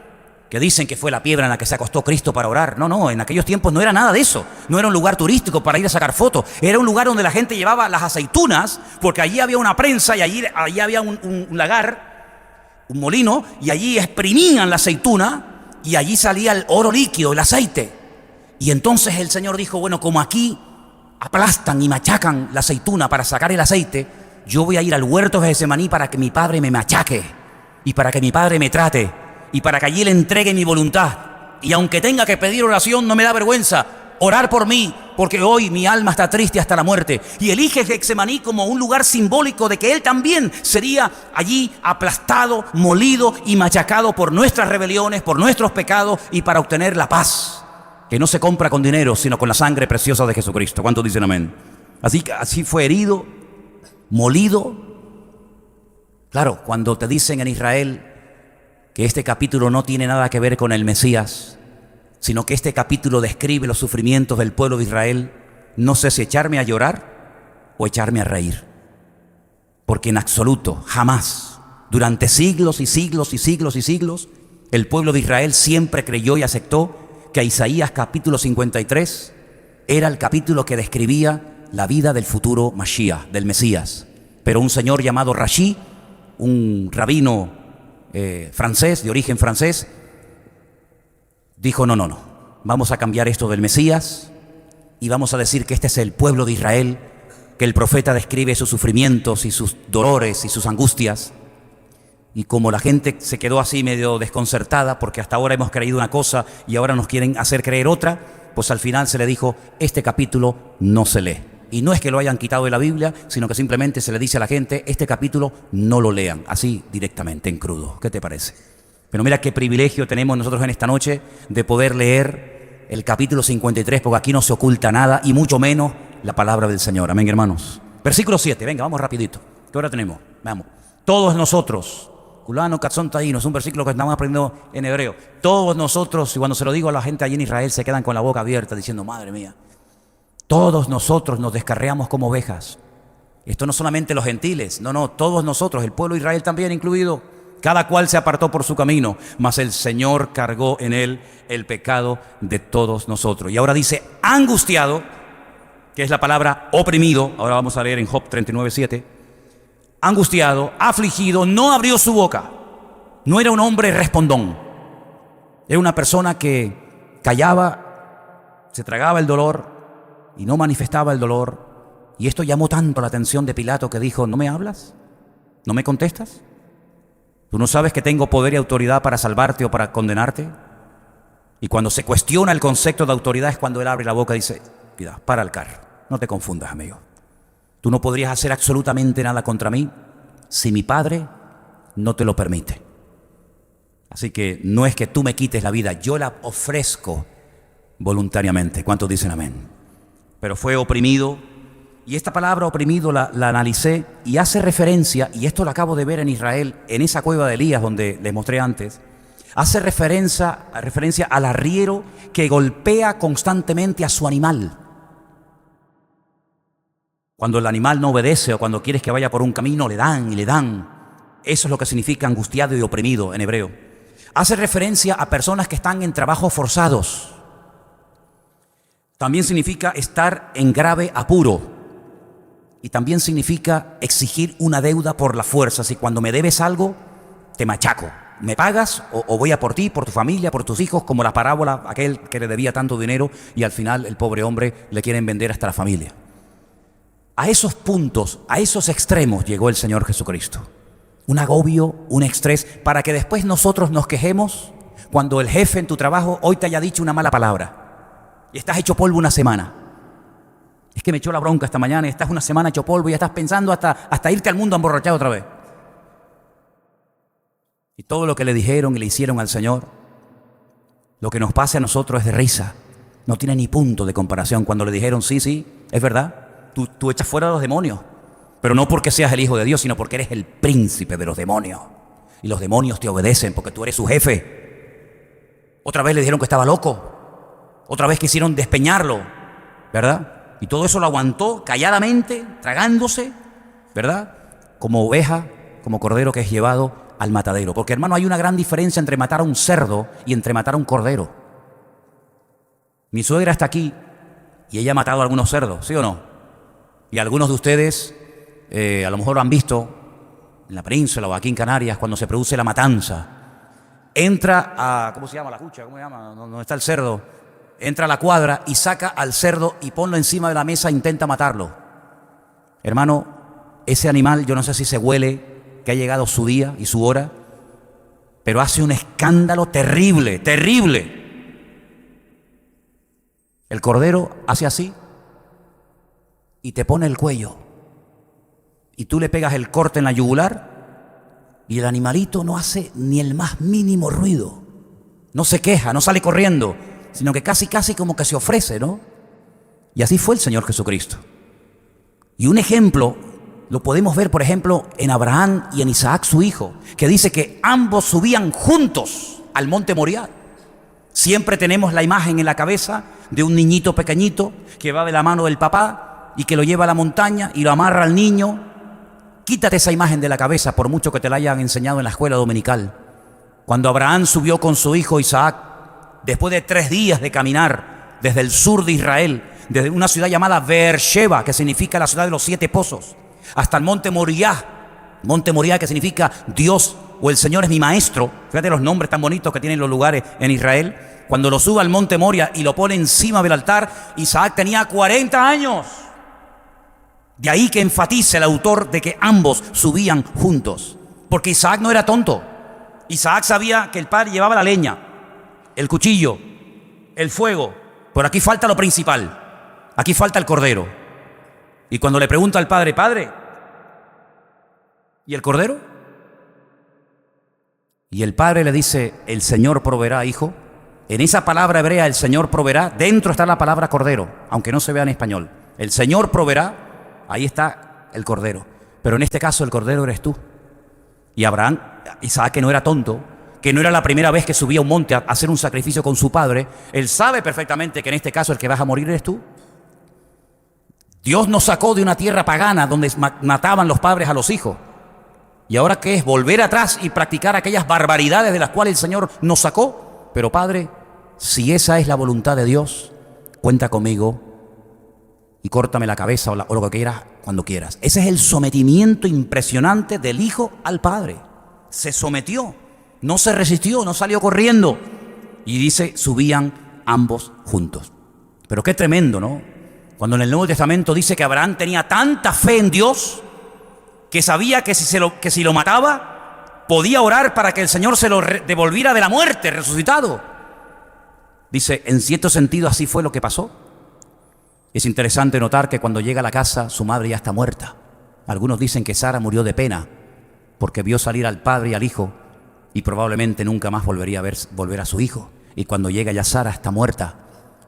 que dicen que fue la piedra en la que se acostó Cristo para orar. No, en aquellos tiempos no era nada de eso. No era un lugar turístico para ir a sacar fotos. Era un lugar donde la gente llevaba las aceitunas, porque allí había una prensa y allí había un lagar, un molino, y allí exprimían la aceituna y allí salía el oro líquido, el aceite. Y entonces el Señor dijo, bueno, como aquí aplastan y machacan la aceituna para sacar el aceite, yo voy a ir al huerto de Getsemaní para que mi Padre me machaque y para que mi Padre me trate y para que allí le entregue mi voluntad. Y aunque tenga que pedir oración, no me da vergüenza orar por mí, porque hoy mi alma está triste hasta la muerte. Y elige Getsemaní como un lugar simbólico de que Él también sería allí aplastado, molido y machacado por nuestras rebeliones, por nuestros pecados y para obtener la paz que no se compra con dinero, sino con la sangre preciosa de Jesucristo. ¿Cuántos dicen amén? Así fue herido, molido. Claro, cuando te dicen en Israel que este capítulo no tiene nada que ver con el Mesías, sino que este capítulo describe los sufrimientos del pueblo de Israel, no sé si echarme a llorar o echarme a reír. Porque en absoluto, jamás, durante siglos y siglos y siglos y siglos, el pueblo de Israel siempre creyó y aceptó que Isaías capítulo 53 era el capítulo que describía la vida del futuro Mashiach, del Mesías. Pero un señor llamado Rashi, un rabino francés, de origen francés, dijo, no, vamos a cambiar esto del Mesías y vamos a decir que este es el pueblo de Israel, que el profeta describe sus sufrimientos y sus dolores y sus angustias. Y como la gente se quedó así medio desconcertada, porque hasta ahora hemos creído una cosa y ahora nos quieren hacer creer otra, pues al final se le dijo, este capítulo no se lee. Y no es que lo hayan quitado de la Biblia, sino que simplemente se le dice a la gente, este capítulo no lo lean, así directamente, en crudo. ¿Qué te parece? Pero mira qué privilegio tenemos nosotros en esta noche de poder leer el capítulo 53, porque aquí no se oculta nada, y mucho menos la palabra del Señor. Amén, hermanos. Versículo 7, venga, vamos rapidito. ¿Qué hora tenemos? Veamos. Todos nosotros, culano, catzón, taíno, es un versículo que estamos aprendiendo en hebreo. Todos nosotros, y cuando se lo digo a la gente allí en Israel, se quedan con la boca abierta diciendo, madre mía, todos nosotros nos descarriamos como ovejas. Esto no solamente los gentiles, no, todos nosotros, el pueblo de Israel también incluido. Cada cual se apartó por su camino, mas el Señor cargó en él el pecado de todos nosotros. Y ahora dice, angustiado, que es la palabra oprimido. Ahora vamos a leer en Job 39:7. Angustiado, afligido, no abrió su boca. No era un hombre respondón. Era una persona que callaba, se tragaba el dolor y no manifestaba el dolor. Y esto llamó tanto la atención de Pilato que dijo, ¿no me hablas? ¿No me contestas? ¿Tú no sabes que tengo poder y autoridad para salvarte o para condenarte? Y cuando se cuestiona el concepto de autoridad es cuando él abre la boca y dice, cuidado, para el carro, no te confundas, amigo. Tú no podrías hacer absolutamente nada contra mí si mi Padre no te lo permite. Así que no es que tú me quites la vida, yo la ofrezco voluntariamente. ¿Cuántos dicen amén? Pero fue oprimido. Y esta palabra oprimido la analicé y hace referencia, y esto lo acabo de ver en Israel, en esa cueva de Elías donde les mostré antes, hace referencia al arriero que golpea constantemente a su animal. Cuando el animal no obedece o cuando quieres que vaya por un camino, le dan y le dan. Eso es lo que significa angustiado y oprimido en hebreo. Hace referencia a personas que están en trabajos forzados. También significa estar en grave apuro. Y también significa exigir una deuda por la fuerza. Si cuando me debes algo, te machaco. ¿Me pagas o voy a por ti, por tu familia, por tus hijos? Como la parábola, aquel que le debía tanto dinero y al final el pobre hombre le quieren vender hasta la familia. A esos puntos, a esos extremos llegó el Señor Jesucristo. Un agobio, un estrés, para que después nosotros nos quejemos cuando el jefe en tu trabajo hoy te haya dicho una mala palabra y estás hecho polvo una semana. Es que me echó la bronca esta mañana y estás una semana hecho polvo y ya estás pensando hasta irte al mundo a emborrachar otra vez. Y todo lo que le dijeron y le hicieron al Señor, lo que nos pase a nosotros es de risa. No tiene ni punto de comparación. Cuando le dijeron, sí, es verdad, tú echas fuera a los demonios, pero no porque seas el Hijo de Dios, sino porque eres el príncipe de los demonios. Y los demonios te obedecen porque tú eres su jefe. Otra vez le dijeron que estaba loco. Otra vez quisieron despeñarlo, ¿verdad? Y todo eso lo aguantó calladamente, tragándose, ¿verdad? Como oveja, como cordero que es llevado al matadero. Porque, hermano, hay una gran diferencia entre matar a un cerdo y entre matar a un cordero. Mi suegra está aquí y ella ha matado a algunos cerdos, ¿sí o no? Y algunos de ustedes a lo mejor lo han visto en la península o aquí en Canarias cuando se produce la matanza. Entra a, ¿cómo se llama la cucha? ¿Cómo se llama? ¿Dónde está el cerdo? Entra a la cuadra y saca al cerdo y ponlo encima de la mesa e intenta matarlo. Hermano, ese animal, yo no sé si se huele que ha llegado su día y su hora, pero hace un escándalo terrible, terrible. El cordero hace así y te pone el cuello. Y tú le pegas el corte en la yugular y el animalito no hace ni el más mínimo ruido. No se queja, no sale corriendo, sino que casi como que se ofrece, ¿no? Y así fue el Señor Jesucristo. Y un ejemplo lo podemos ver, por ejemplo, en Abraham y en Isaac, su hijo, que dice que ambos subían juntos al monte Moriah. Siempre tenemos la imagen en la cabeza de un niñito pequeñito que va de la mano del papá y que lo lleva a la montaña y lo amarra al niño. Quítate esa imagen de la cabeza, por mucho que te la hayan enseñado en la escuela dominical. Cuando Abraham subió con su hijo Isaac, después de 3 días de caminar desde el sur de Israel, desde una ciudad llamada Beersheba, que significa la ciudad de los 7 pozos, hasta el monte Moriah, que significa Dios o el Señor es mi maestro. Fíjate los nombres tan bonitos que tienen los lugares en Israel. Cuando lo sube al monte Moriah y lo pone encima del altar, Isaac tenía 40 años. De ahí que enfatice el autor de que ambos subían juntos, porque Isaac no era tonto. Isaac sabía que el padre llevaba la leña, el cuchillo, el fuego, pero aquí falta lo principal, aquí falta el cordero. Y cuando le pregunta al padre, padre, ¿y el cordero? Y el padre le dice, el Señor proveerá, hijo. En esa palabra hebrea, el Señor proveerá, dentro está la palabra cordero, aunque no se vea en español. El Señor proveerá, ahí está el cordero. pero en este caso el cordero eres tú. Y Abraham, Isaac, que no era tonto, que no era la primera vez que subía a un monte a hacer un sacrificio con su padre, él sabe perfectamente que en este caso el que vas a morir eres tú. Dios nos sacó de una tierra pagana donde mataban los padres a los hijos. ¿Y ahora qué es? Volver atrás y practicar aquellas barbaridades de las cuales el Señor nos sacó. Pero Padre, si esa es la voluntad de Dios, cuenta conmigo y córtame la cabeza o lo que quieras cuando quieras. Ese es el sometimiento impresionante del Hijo al Padre. Se sometió, no se resistió, no salió corriendo. Y dice, subían ambos juntos. Pero qué tremendo, ¿no? Cuando en el Nuevo Testamento dice que Abraham tenía tanta fe en Dios que sabía que si lo mataba, podía orar para que el Señor se lo devolviera de la muerte, resucitado. Dice, en cierto sentido así fue lo que pasó. Es interesante notar que cuando llega a la casa, su madre ya está muerta. Algunos dicen que Sara murió de pena porque vio salir al padre y al hijo y probablemente nunca más volvería a volver a su hijo. Y cuando llega ya Sara está muerta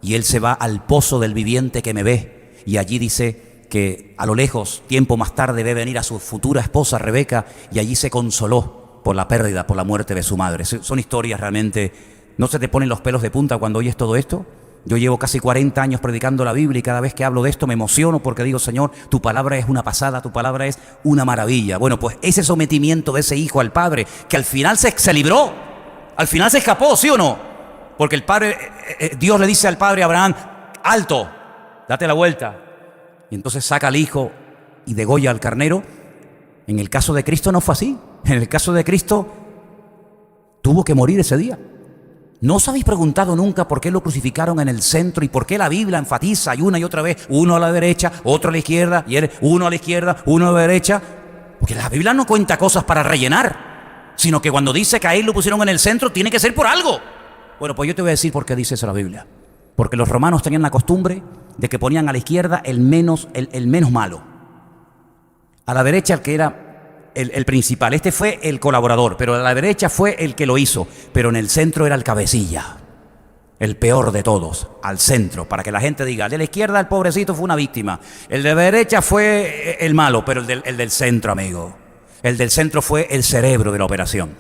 y él se va al pozo del viviente que me ve, y allí dice que a lo lejos, tiempo más tarde, ve venir a su futura esposa Rebeca, y allí se consoló por la pérdida, por la muerte de su madre. Son historias realmente. ¿No se te ponen los pelos de punta cuando oyes todo esto? Yo llevo casi 40 años predicando la Biblia y cada vez que hablo de esto me emociono porque digo, Señor, tu palabra es una pasada, tu palabra es una maravilla. Bueno, pues ese sometimiento de ese hijo al padre, que al final se libró, al final se escapó, ¿sí o no? Porque el padre, Dios le dice al padre Abraham, alto, date la vuelta. Y entonces saca al hijo y degolla al carnero. En el caso de Cristo no fue así. En el caso de Cristo tuvo que morir ese día. ¿No os habéis preguntado nunca por qué lo crucificaron en el centro y por qué la Biblia enfatiza y una y otra vez, uno a la derecha, otro a la izquierda, y uno a la izquierda, uno a la derecha? Porque la Biblia no cuenta cosas para rellenar, sino que cuando dice que a él lo pusieron en el centro, tiene que ser por algo. Bueno, pues yo te voy a decir por qué dice eso la Biblia. Porque los romanos tenían la costumbre de que ponían a la izquierda el menos malo. A la derecha el que era el principal. Este fue el colaborador, pero a la derecha fue el que lo hizo. Pero en el centro era el cabecilla, el peor de todos, al centro, para que la gente diga, de la izquierda el pobrecito fue una víctima, el de la derecha fue el malo, pero el del centro, amigo. El del centro fue el cerebro de la operación.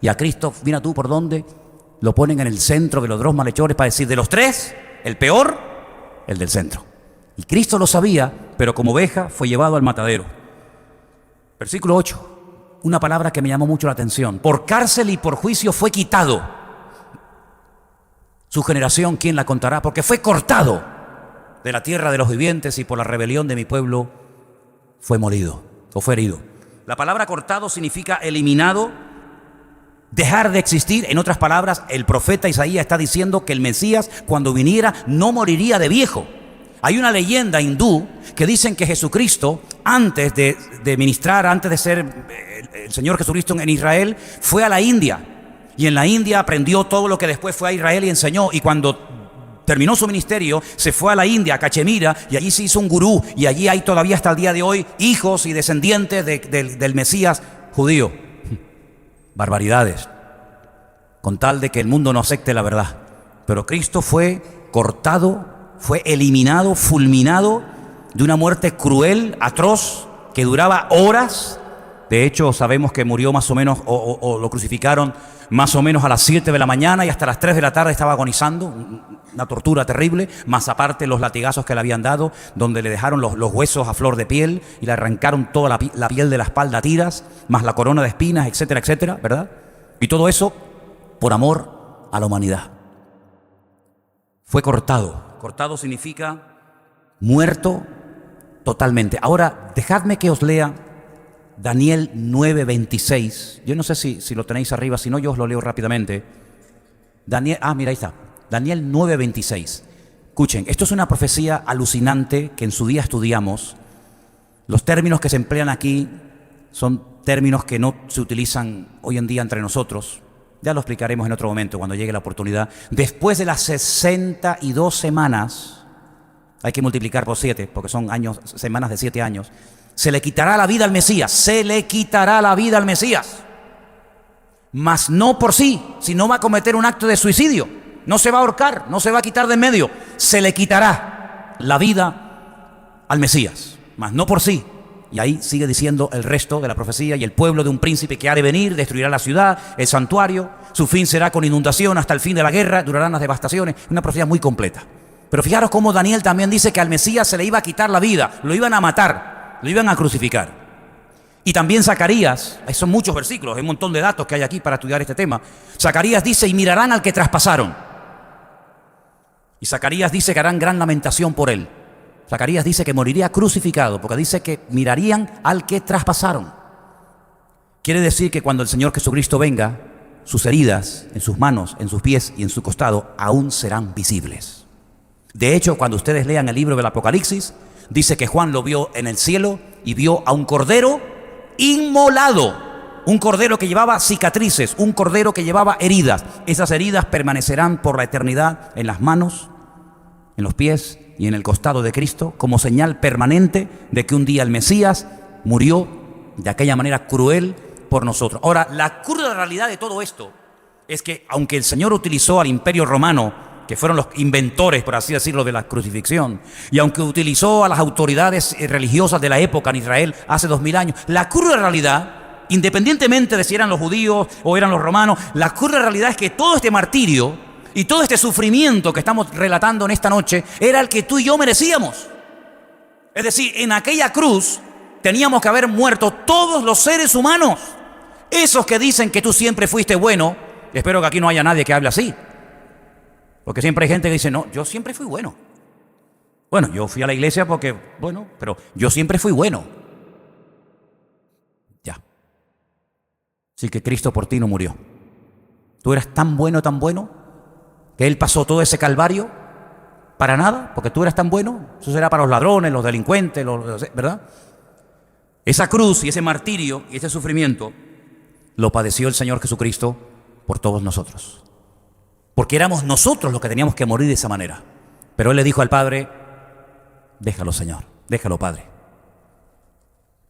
Y a Cristo, mira tú por dónde, lo ponen en el centro de los dos malhechores para decir, de los tres, el peor, el del centro. Y Cristo lo sabía, pero como oveja fue llevado al matadero. Versículo 8, una palabra que me llamó mucho la atención. Por cárcel y por juicio fue quitado. Su generación, ¿quién la contará? Porque fue cortado de la tierra de los vivientes y por la rebelión de mi pueblo fue molido o fue herido. La palabra cortado significa eliminado, dejar de existir. En otras palabras, el profeta Isaías está diciendo que el Mesías, cuando viniera, no moriría de viejo. Hay una leyenda hindú que dicen que Jesucristo, antes de ministrar, antes de ser el Señor Jesucristo en Israel, fue a la India. Y en la India aprendió todo lo que después fue a Israel y enseñó. Y cuando terminó su ministerio, se fue a la India, a Cachemira, y allí se hizo un gurú. Y allí hay todavía hasta el día de hoy hijos y descendientes del Mesías judío. Barbaridades. Con tal de que el mundo no acepte la verdad. Pero Cristo fue cortado, fue eliminado, fulminado de una muerte cruel, atroz, que duraba horas. De hecho, sabemos que murió más o menos, o lo crucificaron más o menos a las 7 de la mañana y hasta las 3 de la tarde estaba agonizando. Una tortura terrible, más aparte los latigazos que le habían dado, donde le dejaron los huesos a flor de piel y le arrancaron toda la piel de la espalda a tiras, más la corona de espinas, etcétera, etcétera, ¿verdad? Y todo eso por amor a la humanidad. Fue cortado. Cortado significa muerto totalmente. Ahora, dejadme que os lea Daniel 9:26. Yo no sé si lo tenéis arriba, si no yo os lo leo rápidamente. Mira, ahí está. Daniel 9:26. Escuchen, esto es una profecía alucinante que en su día estudiamos. Los términos que se emplean aquí son términos que no se utilizan hoy en día entre nosotros. Ya lo explicaremos en otro momento cuando llegue la oportunidad. Después de las 62 semanas, hay que multiplicar por 7, porque son semanas de 7 años, se le quitará la vida al Mesías, se le quitará la vida al Mesías. Mas no por sí, sino va a cometer un acto de suicidio. No se va a ahorcar, no se va a quitar de en medio. Se le quitará la vida al Mesías, mas no por sí, Y ahí sigue diciendo el resto de la profecía: y el pueblo de un príncipe que ha de venir destruirá la ciudad, el santuario, su fin será con inundación hasta el fin de la guerra, durarán las devastaciones. Una profecía muy completa. Pero fijaros cómo Daniel también dice que al Mesías se le iba a quitar la vida, lo iban a matar, lo iban a crucificar. Y también Zacarías, son muchos versículos, hay un montón de datos que hay aquí para estudiar este tema. Zacarías dice: y mirarán al que traspasaron. Y Zacarías dice que harán gran lamentación por él. Zacarías dice que moriría crucificado, porque dice que mirarían al que traspasaron. Quiere decir que cuando el Señor Jesucristo venga, sus heridas en sus manos, en sus pies y en su costado aún serán visibles. De hecho, cuando ustedes lean el libro del Apocalipsis, dice que Juan lo vio en el cielo y vio a un cordero inmolado, un cordero que llevaba cicatrices, un cordero que llevaba heridas. Esas heridas permanecerán por la eternidad en las manos, en los pies y en el costado de Cristo, como señal permanente de que un día el Mesías murió de aquella manera cruel por nosotros. Ahora, la cruda realidad de todo esto es que, aunque el Señor utilizó al Imperio Romano, que fueron los inventores, por así decirlo, de la crucifixión, y aunque utilizó a las autoridades religiosas de la época en Israel hace 2000 años, la cruda realidad, independientemente de si eran los judíos o eran los romanos, la cruda realidad es que todo este martirio y todo este sufrimiento que estamos relatando en esta noche era el que tú y yo merecíamos. Es decir, en aquella cruz teníamos que haber muerto todos los seres humanos. Esos que dicen que tú siempre fuiste bueno, espero que aquí no haya nadie que hable así. Porque siempre hay gente que dice: no, yo siempre fui bueno. Bueno, yo fui a la iglesia porque, bueno, pero yo siempre fui bueno. Ya. Así que Cristo por ti no murió. Tú eras tan bueno, que Él pasó todo ese calvario para nada, porque tú eras tan bueno. Eso será para los ladrones, los delincuentes, ¿verdad? Esa cruz y ese martirio y ese sufrimiento lo padeció el Señor Jesucristo por todos nosotros. Porque éramos nosotros los que teníamos que morir de esa manera. Pero Él le dijo al Padre: déjalo, Señor, déjalo, Padre.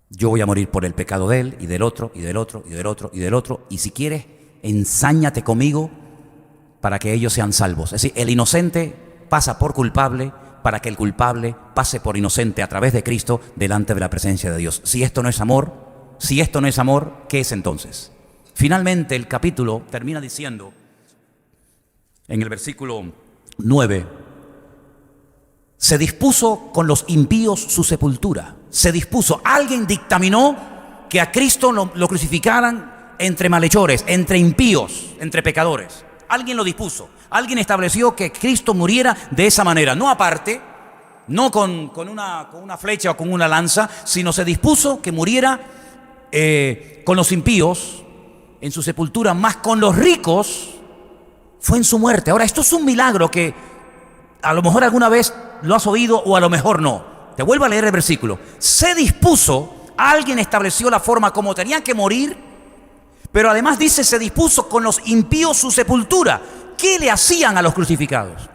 Yo voy a morir por el pecado de él y del otro, y del otro, y del otro, y del otro. Y si quieres, ensáñate conmigo para que ellos sean salvos. Es decir, el inocente pasa por culpable para que el culpable pase por inocente a través de Cristo delante de la presencia de Dios. Si esto no es amor, ¿qué es entonces? Finalmente, el capítulo termina diciendo, en el versículo 9, se dispuso con los impíos su sepultura. Se dispuso, alguien dictaminó que a Cristo lo crucificaran entre malhechores, entre impíos, entre pecadores. Alguien lo dispuso, alguien estableció que Cristo muriera de esa manera, no aparte, no con una flecha o con una lanza, sino se dispuso que muriera con los impíos en su sepultura, más con los ricos fue en su muerte. Ahora, esto es un milagro que a lo mejor alguna vez lo has oído o a lo mejor no. Te vuelvo a leer el versículo. Se dispuso, alguien estableció la forma como tenían que morir, pero además dice, se dispuso con los impíos su sepultura. ¿Qué le hacían a los crucificados?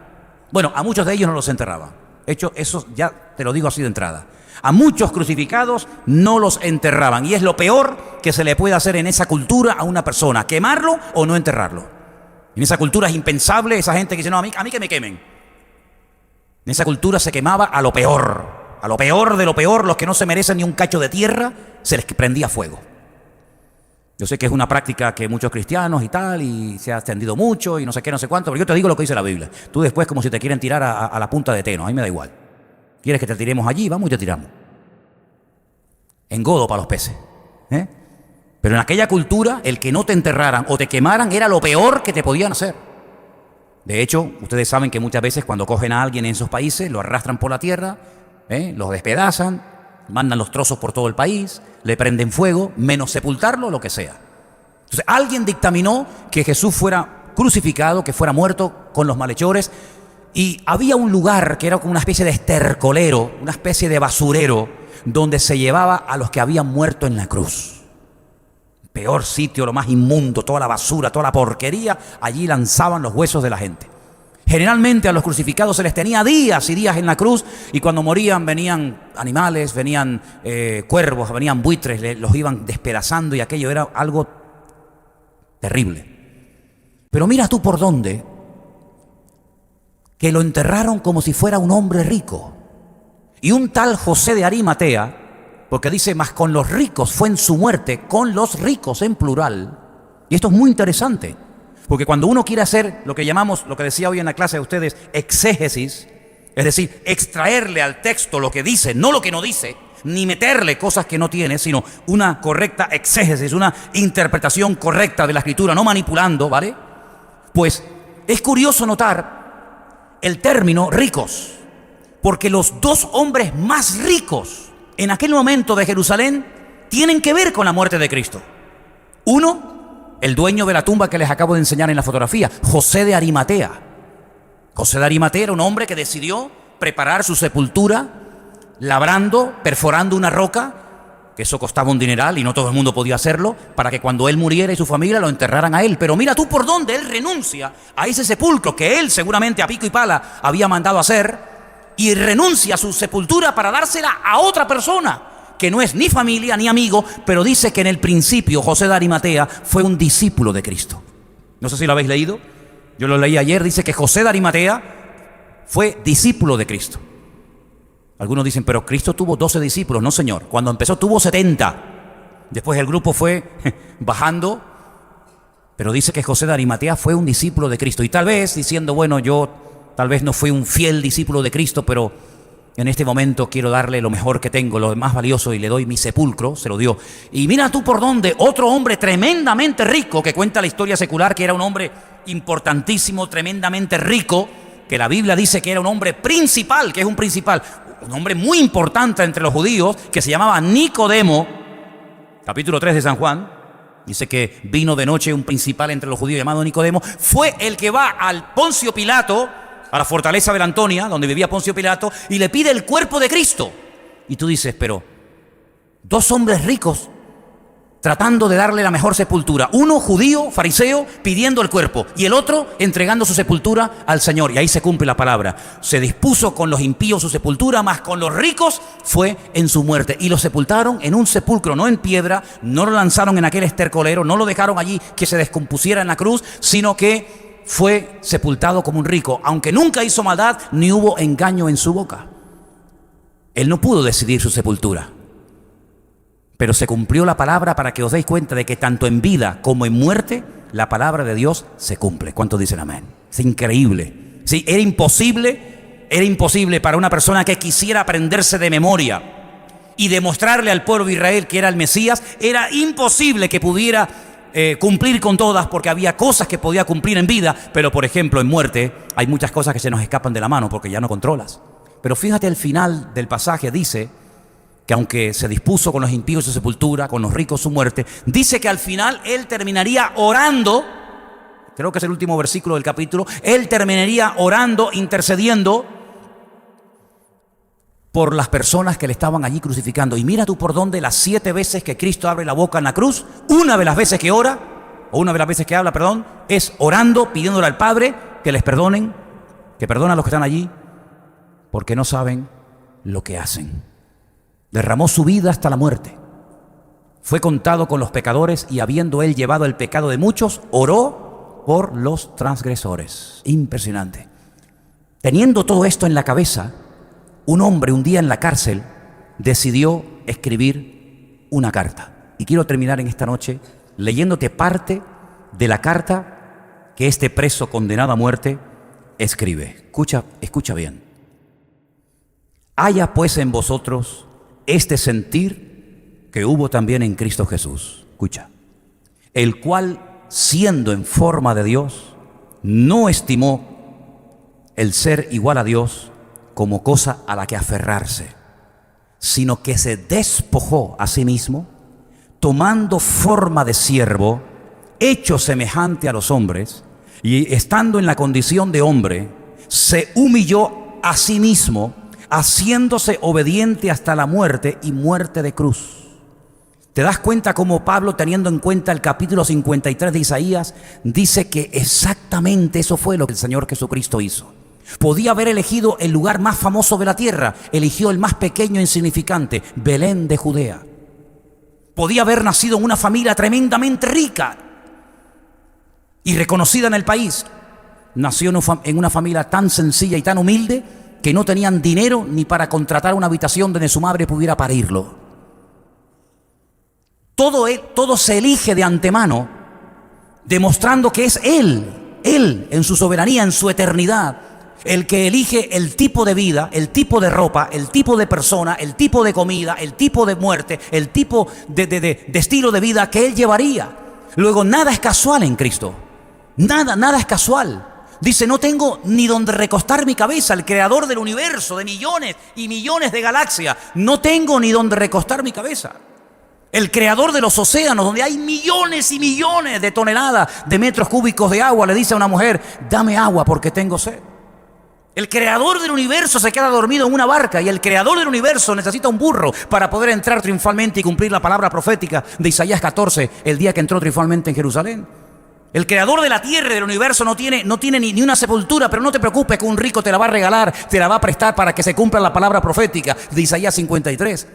Bueno, a muchos de ellos no los enterraban. De hecho, eso ya te lo digo así de entrada. A muchos crucificados no los enterraban. Y es lo peor que se le puede hacer en esa cultura a una persona, quemarlo o no enterrarlo. En esa cultura es impensable esa gente que dice, no, a mí que me quemen. En esa cultura se quemaba a lo peor de lo peor, los que no se merecen ni un cacho de tierra, se les prendía fuego. Yo sé que es una práctica que muchos cristianos y tal, y se ha extendido mucho y no sé qué, no sé cuánto, pero yo te digo lo que dice la Biblia. Tú después como si te quieren tirar a la punta de Teno, a mí me da igual. ¿Quieres que te tiremos allí? Vamos y te tiramos. Engodo para los peces. Pero en aquella cultura, el que no te enterraran o te quemaran era lo peor que te podían hacer. De hecho, ustedes saben que muchas veces cuando cogen a alguien en esos países, lo arrastran por la tierra, los despedazan, mandan los trozos por todo el país, le prenden fuego, menos sepultarlo, lo que sea. Entonces, alguien dictaminó que Jesús fuera crucificado, que fuera muerto con los malhechores, y había un lugar que era como una especie de estercolero, una especie de basurero, donde se llevaba a los que habían muerto en la cruz. Peor sitio, lo más inmundo, toda la basura, toda la porquería, allí lanzaban los huesos de la gente. Generalmente a los crucificados se les tenía días y días en la cruz, y cuando morían venían animales, venían cuervos, venían buitres, los iban despedazando, y aquello era algo terrible. Pero mira tú por dónde, que lo enterraron como si fuera un hombre rico. Y un tal José de Arimatea, Porque dice, mas con los ricos fue en su muerte, con los ricos en plural. Y esto es muy interesante, porque cuando uno quiere hacer lo que llamamos, lo que decía hoy en la clase de ustedes, exégesis, es decir, extraerle al texto lo que dice, no lo que no dice, ni meterle cosas que no tiene, sino una correcta exégesis, una interpretación correcta de la Escritura, no manipulando, ¿vale? Pues es curioso notar el término ricos, porque los dos hombres más ricos en aquel momento de Jerusalén tienen que ver con la muerte de Cristo. Uno, el dueño de la tumba que les acabo de enseñar en la fotografía, José de Arimatea. José de Arimatea era un hombre que decidió preparar su sepultura labrando, perforando una roca, que eso costaba un dineral y no todo el mundo podía hacerlo, para que cuando él muriera y su familia lo enterraran a él. Pero mira tú por dónde él renuncia a ese sepulcro que él seguramente a pico y pala había mandado hacer, y renuncia a su sepultura para dársela a otra persona que no es ni familia ni amigo, pero dice que en el principio José de Arimatea fue un discípulo de Cristo. No sé si lo habéis leído, yo lo leí ayer. Dice que José de Arimatea fue discípulo de Cristo. Algunos dicen, pero Cristo tuvo 12 discípulos. No, señor, cuando empezó tuvo 70. Después el grupo fue bajando, pero dice que José de Arimatea fue un discípulo de Cristo. Y tal vez diciendo, bueno, yo tal vez no fui un fiel discípulo de Cristo, pero en este momento quiero darle lo mejor que tengo, lo más valioso, y le doy mi sepulcro. Se lo dio. Y mira tú por dónde otro hombre tremendamente rico, que cuenta la historia secular, que era un hombre importantísimo, tremendamente rico, que la Biblia dice que era un hombre principal, que es un principal, un hombre muy importante entre los judíos, que se llamaba Nicodemo. Capítulo 3 de San Juan dice que vino de noche un principal entre los judíos llamado Nicodemo. Fue el que va al Poncio Pilato, a la fortaleza de la Antonia, donde vivía Poncio Pilato, y le pide el cuerpo de Cristo. Y tú dices, pero dos hombres ricos tratando de darle la mejor sepultura. Uno judío, fariseo, pidiendo el cuerpo, y el otro entregando su sepultura al Señor. Y ahí se cumple la palabra. Se dispuso con los impíos su sepultura, mas con los ricos fue en su muerte. Y lo sepultaron en un sepulcro, no en piedra, no lo lanzaron en aquel estercolero, no lo dejaron allí que se descompusiera en la cruz, sino que fue sepultado como un rico, aunque nunca hizo maldad ni hubo engaño en su boca. Él no pudo decidir su sepultura, pero se cumplió la palabra, para que os deis cuenta de que tanto en vida como en muerte la palabra de Dios se cumple. ¿Cuántos dicen amén? Es increíble. Sí, era imposible para una persona que quisiera aprenderse de memoria y demostrarle al pueblo de Israel que era el Mesías. Era imposible que pudiera cumplir con todas, porque había cosas que podía cumplir en vida, pero por ejemplo en muerte hay muchas cosas que se nos escapan de la mano porque ya no controlas. Pero fíjate, el final del pasaje dice que aunque se dispuso con los impíos su sepultura, con los ricos su muerte, dice que al final él terminaría orando. Creo que es el último versículo del capítulo. Él terminaría orando, intercediendo por las personas que le estaban allí crucificando. Y mira tú por dónde las 7 veces que Cristo abre la boca en la cruz, una de las veces que ora, o una de las veces que habla, perdón, es orando, pidiéndole al Padre que les perdonen, que perdonen a los que están allí, porque no saben lo que hacen. Derramó su vida hasta la muerte. Fue contado con los pecadores, y habiendo él llevado el pecado de muchos, oró por los transgresores. Impresionante. Teniendo todo esto en la cabeza, un hombre un día en la cárcel decidió escribir una carta. Y quiero terminar en esta noche leyéndote parte de la carta que este preso condenado a muerte escribe. Escucha bien. Haya pues en vosotros este sentir que hubo también en Cristo Jesús. Escucha. El cual, siendo en forma de Dios, no estimó el ser igual a Dios como cosa a la que aferrarse, sino que se despojó a sí mismo, tomando forma de siervo, hecho semejante a los hombres, y estando en la condición de hombre, se humilló a sí mismo, haciéndose obediente hasta la muerte, y muerte de cruz. ¿Te das cuenta cómo Pablo, teniendo en cuenta el capítulo 53 de Isaías, dice que exactamente eso fue lo que el Señor Jesucristo hizo? Podía haber elegido el lugar más famoso de la tierra, eligió el más pequeño e insignificante, Belén de Judea. Podía haber nacido en una familia tremendamente rica y reconocida en el país. Nació en una familia tan sencilla y tan humilde que no tenían dinero ni para contratar una habitación donde su madre pudiera parirlo. Todo se elige de antemano, demostrando que es Él en su soberanía, en su eternidad, el que elige el tipo de vida, el tipo de ropa, el tipo de persona, el tipo de comida, el tipo de muerte, el tipo de estilo de vida que Él llevaría. Luego, nada es casual en Cristo. Nada es casual. Dice, no tengo ni donde recostar mi cabeza, el creador del universo, de millones y millones de galaxias. No tengo ni donde recostar mi cabeza. El creador de los océanos, donde hay millones y millones de toneladas de metros cúbicos de agua, le dice a una mujer, dame agua porque tengo sed. El creador del universo se queda dormido en una barca y el creador del universo necesita un burro para poder entrar triunfalmente y cumplir la palabra profética de Isaías 14, el día que entró triunfalmente en Jerusalén. El creador de la tierra y del universo no tiene ni una sepultura, pero no te preocupes que un rico te la va a regalar, te la va a prestar para que se cumpla la palabra profética de Isaías 53.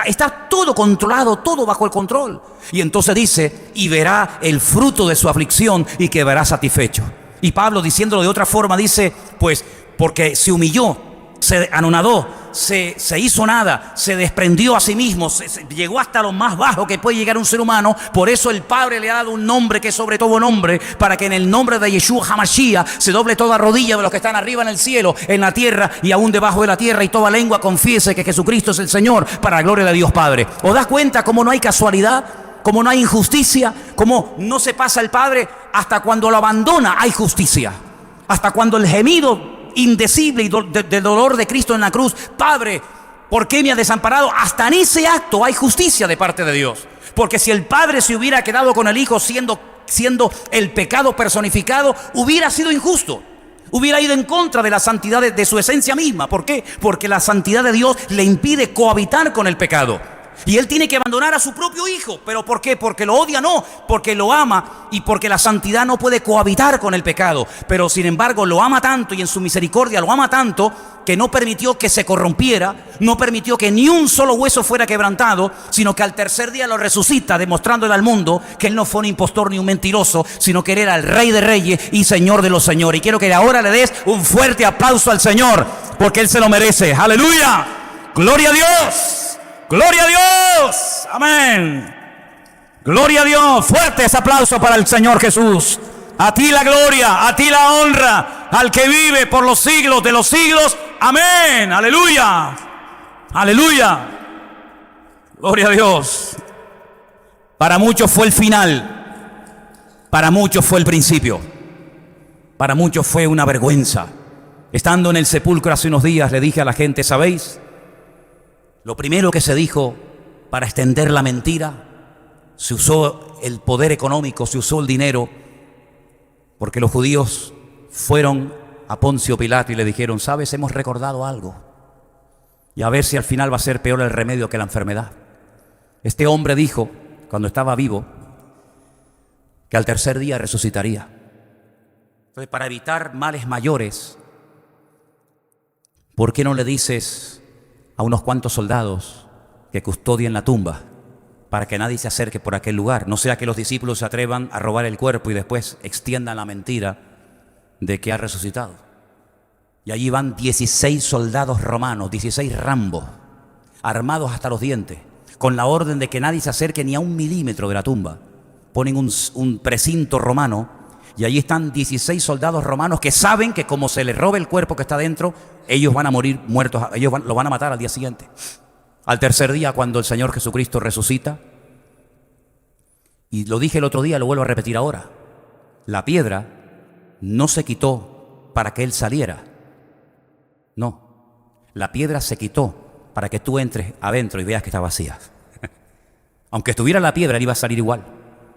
Está todo controlado, todo bajo el control. Y entonces dice, y verá el fruto de su aflicción y quedará satisfecho. Y Pablo, diciéndolo de otra forma, dice, pues, porque se humilló, se anonadó, se hizo nada, se desprendió a sí mismo, llegó hasta lo más bajo que puede llegar un ser humano. Por eso el Padre le ha dado un nombre que es sobre todo nombre, para que en el nombre de Yeshua HaMashiach se doble toda rodilla de los que están arriba en el cielo, en la tierra y aún debajo de la tierra, y toda lengua confiese que Jesucristo es el Señor, para la gloria de Dios Padre. ¿Os das cuenta cómo no hay casualidad? Cómo no hay injusticia, cómo no se pasa el Padre. Hasta cuando lo abandona hay justicia. Hasta cuando el gemido indecible y del dolor de Cristo en la cruz, Padre, ¿por qué me has desamparado? Hasta en ese acto hay justicia de parte de Dios. Porque si el Padre se hubiera quedado con el Hijo siendo el pecado personificado, hubiera sido injusto. Hubiera ido en contra de la santidad de su esencia misma. ¿Por qué? Porque la santidad de Dios le impide cohabitar con el pecado. Y Él tiene que abandonar a su propio Hijo. ¿Pero por qué? Porque lo odia, no, porque lo ama y porque la santidad no puede cohabitar con el pecado. Pero sin embargo lo ama tanto y en su misericordia lo ama tanto que no permitió que se corrompiera, no permitió que ni un solo hueso fuera quebrantado, sino que al tercer día lo resucita, demostrándole al mundo que Él no fue un impostor ni un mentiroso, sino que Él era el Rey de Reyes y Señor de los señores. Y quiero que ahora le des un fuerte aplauso al Señor, porque Él se lo merece. ¡Aleluya! ¡Gloria a Dios! ¡Gloria a Dios! ¡Amén! ¡Gloria a Dios! Fuerte ese aplauso para el Señor Jesús. A ti la gloria, a ti la honra, al que vive por los siglos de los siglos. ¡Amén! ¡Aleluya! ¡Aleluya! ¡Gloria a Dios! Para muchos fue el final. Para muchos fue el principio. Para muchos fue una vergüenza. Estando en el sepulcro hace unos días, le dije a la gente, ¿sabéis? Lo primero que se dijo para extender la mentira, se usó el poder económico, se usó el dinero, porque los judíos fueron a Poncio Pilato y le dijeron, ¿sabes? Hemos recordado algo y a ver si al final va a ser peor el remedio que la enfermedad. Este hombre dijo, cuando estaba vivo, que al tercer día resucitaría. Entonces, para evitar males mayores, ¿por qué no le dices a unos cuantos soldados que custodien la tumba para que nadie se acerque por aquel lugar? No sea que los discípulos se atrevan a robar el cuerpo y después extiendan la mentira de que ha resucitado. Y allí van 16 soldados romanos, 16 Rambo, armados hasta los dientes, con la orden de que nadie se acerque ni a 1 milímetro de la tumba. Ponen un precinto romano y allí están 16 soldados romanos que saben que como se les robe el cuerpo que está dentro, ellos van a morir muertos, lo van a matar al día siguiente. Al tercer día, cuando el Señor Jesucristo resucita, y lo dije el otro día, lo vuelvo a repetir ahora, la piedra no se quitó para que Él saliera. No, la piedra se quitó para que tú entres adentro y veas que está vacía. Aunque estuviera la piedra, Él iba a salir igual.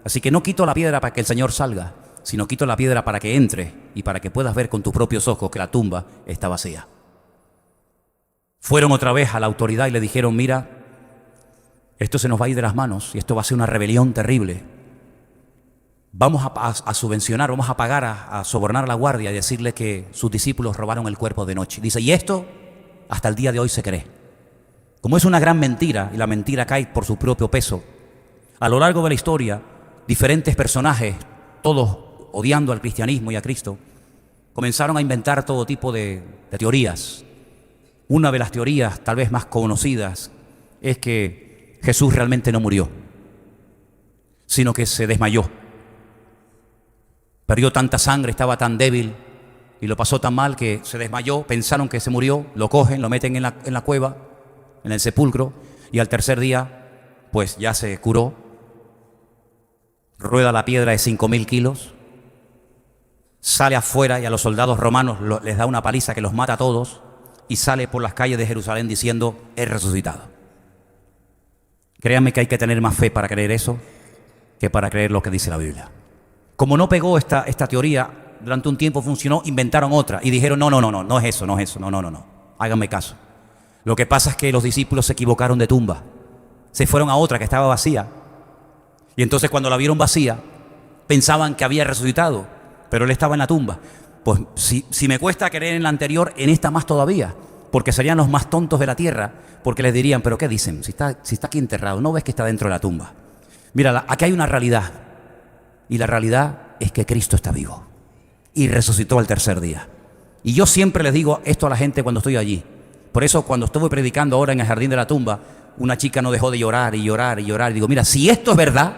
Así que no quito la piedra para que el Señor salga, sino quito la piedra para que entre y para que puedas ver con tus propios ojos que la tumba está vacía. Fueron otra vez a la autoridad y le dijeron, mira, esto se nos va a ir de las manos y esto va a ser una rebelión terrible. Vamos a subvencionar, vamos a pagar, a sobornar a la guardia y decirle que sus discípulos robaron el cuerpo de noche. Dice, y esto hasta el día de hoy se cree. Como es una gran mentira y la mentira cae por su propio peso, a lo largo de la historia, diferentes personajes, todos odiando al cristianismo y a Cristo, comenzaron a inventar todo tipo de teorías. Una de las teorías tal vez más conocidas es que Jesús realmente no murió. sino que se desmayó. Perdió tanta sangre, estaba tan débil y lo pasó tan mal que se desmayó. Pensaron que se murió, lo cogen, lo meten en la cueva, en el sepulcro, y al tercer día pues ya se curó. Rueda la piedra de 5.000 kilos, sale afuera y a los soldados romanos les da una paliza que los mata a todos, y sale por las calles de Jerusalén diciendo: he resucitado. Créanme que hay que tener más fe para creer eso que para creer lo que dice la Biblia. Como no pegó esta teoría, durante un tiempo funcionó, inventaron otra y dijeron: no es eso, no, háganme caso. Lo que pasa es que los discípulos se equivocaron de tumba, se fueron a otra que estaba vacía, y entonces cuando la vieron vacía pensaban que había resucitado, pero él estaba en la tumba. Pues si me cuesta creer en la anterior, en esta más todavía, porque serían los más tontos de la tierra, porque les dirían: ¿pero qué dicen? Si está aquí enterrado, ¿no ves que está dentro de la tumba? Mira, aquí hay una realidad, y la realidad es que Cristo está vivo y resucitó al tercer día. Y yo siempre les digo esto a la gente cuando estoy allí. Por eso cuando estuve predicando ahora en el jardín de la tumba, una chica no dejó de llorar y llorar y llorar. Y digo: mira, si esto es verdad,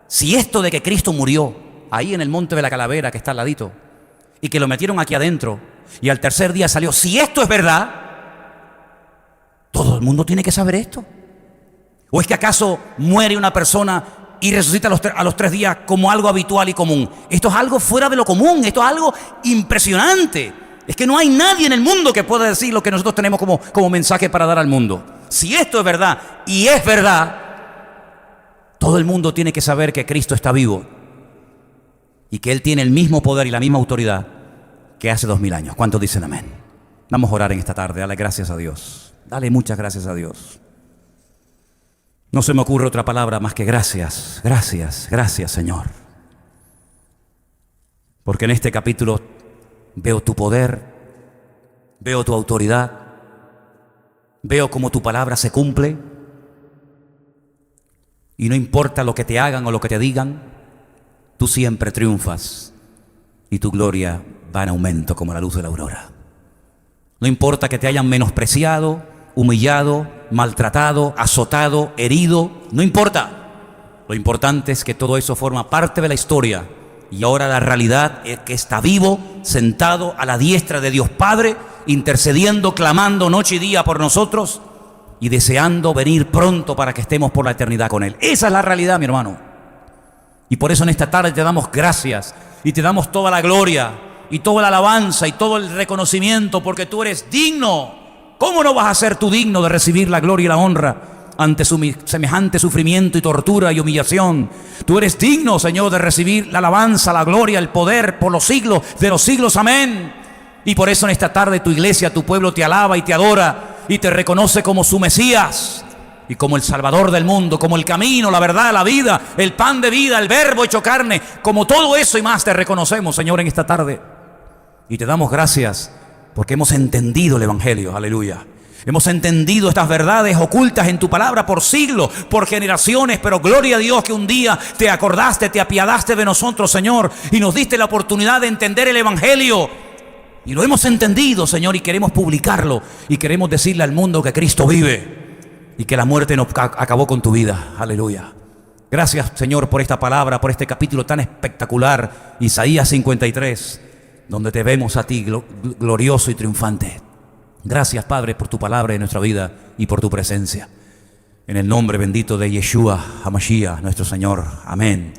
si esto de que Cristo murió ahí en el monte de la Calavera, que está al ladito, y que lo metieron aquí adentro y al tercer día salió, si esto es verdad, todo el mundo tiene que saber esto. ¿O es que acaso muere una persona y resucita a los 3 días como algo habitual y común? Esto es algo fuera de lo común, esto es algo impresionante. Es que no hay nadie en el mundo que pueda decir lo que nosotros tenemos como mensaje para dar al mundo. Si esto es verdad, y es verdad, todo el mundo tiene que saber que Cristo está vivo y que Él tiene el mismo poder y la misma autoridad que hace 2000 años. ¿Cuántos dicen amén? Vamos a orar en esta tarde, dale gracias a Dios. Dale muchas gracias a Dios. No se me ocurre otra palabra más que gracias, gracias, gracias, Señor. Porque en este capítulo veo tu poder, veo tu autoridad, veo cómo tu palabra se cumple. Y no importa lo que te hagan o lo que te digan, tú siempre triunfas y tu gloria va en aumento como la luz de la aurora. No importa que te hayan menospreciado, humillado, maltratado, azotado, herido, no importa. Lo importante es que todo eso forma parte de la historia y ahora la realidad es que está vivo, sentado a la diestra de Dios Padre, intercediendo, clamando noche y día por nosotros y deseando venir pronto para que estemos por la eternidad con Él. Esa es la realidad, mi hermano. Y por eso en esta tarde te damos gracias y te damos toda la gloria y toda la alabanza y todo el reconocimiento, porque tú eres digno. ¿Cómo no vas a ser tú digno de recibir la gloria y la honra ante semejante sufrimiento y tortura y humillación? Tú eres digno, Señor, de recibir la alabanza, la gloria, el poder por los siglos de los siglos. Amén. Y por eso en esta tarde tu iglesia, tu pueblo te alaba y te adora y te reconoce como su Mesías y como el Salvador del mundo, como el camino, la verdad, la vida, el pan de vida, el verbo hecho carne. Como todo eso y más te reconocemos, Señor, en esta tarde. Y te damos gracias porque hemos entendido el Evangelio, aleluya. Hemos entendido estas verdades ocultas en tu palabra por siglos, por generaciones, pero gloria a Dios que un día te acordaste, te apiadaste de nosotros, Señor, y nos diste la oportunidad de entender el Evangelio. Y lo hemos entendido, Señor, y queremos publicarlo, y queremos decirle al mundo que Cristo vive, y que la muerte no acabó con tu vida, aleluya. Gracias, Señor, por esta palabra, por este capítulo tan espectacular, Isaías 53, donde te vemos a ti glorioso y triunfante. Gracias, Padre, por tu palabra en nuestra vida y por tu presencia. En el nombre bendito de Yeshua HaMashiach, nuestro Señor. Amén.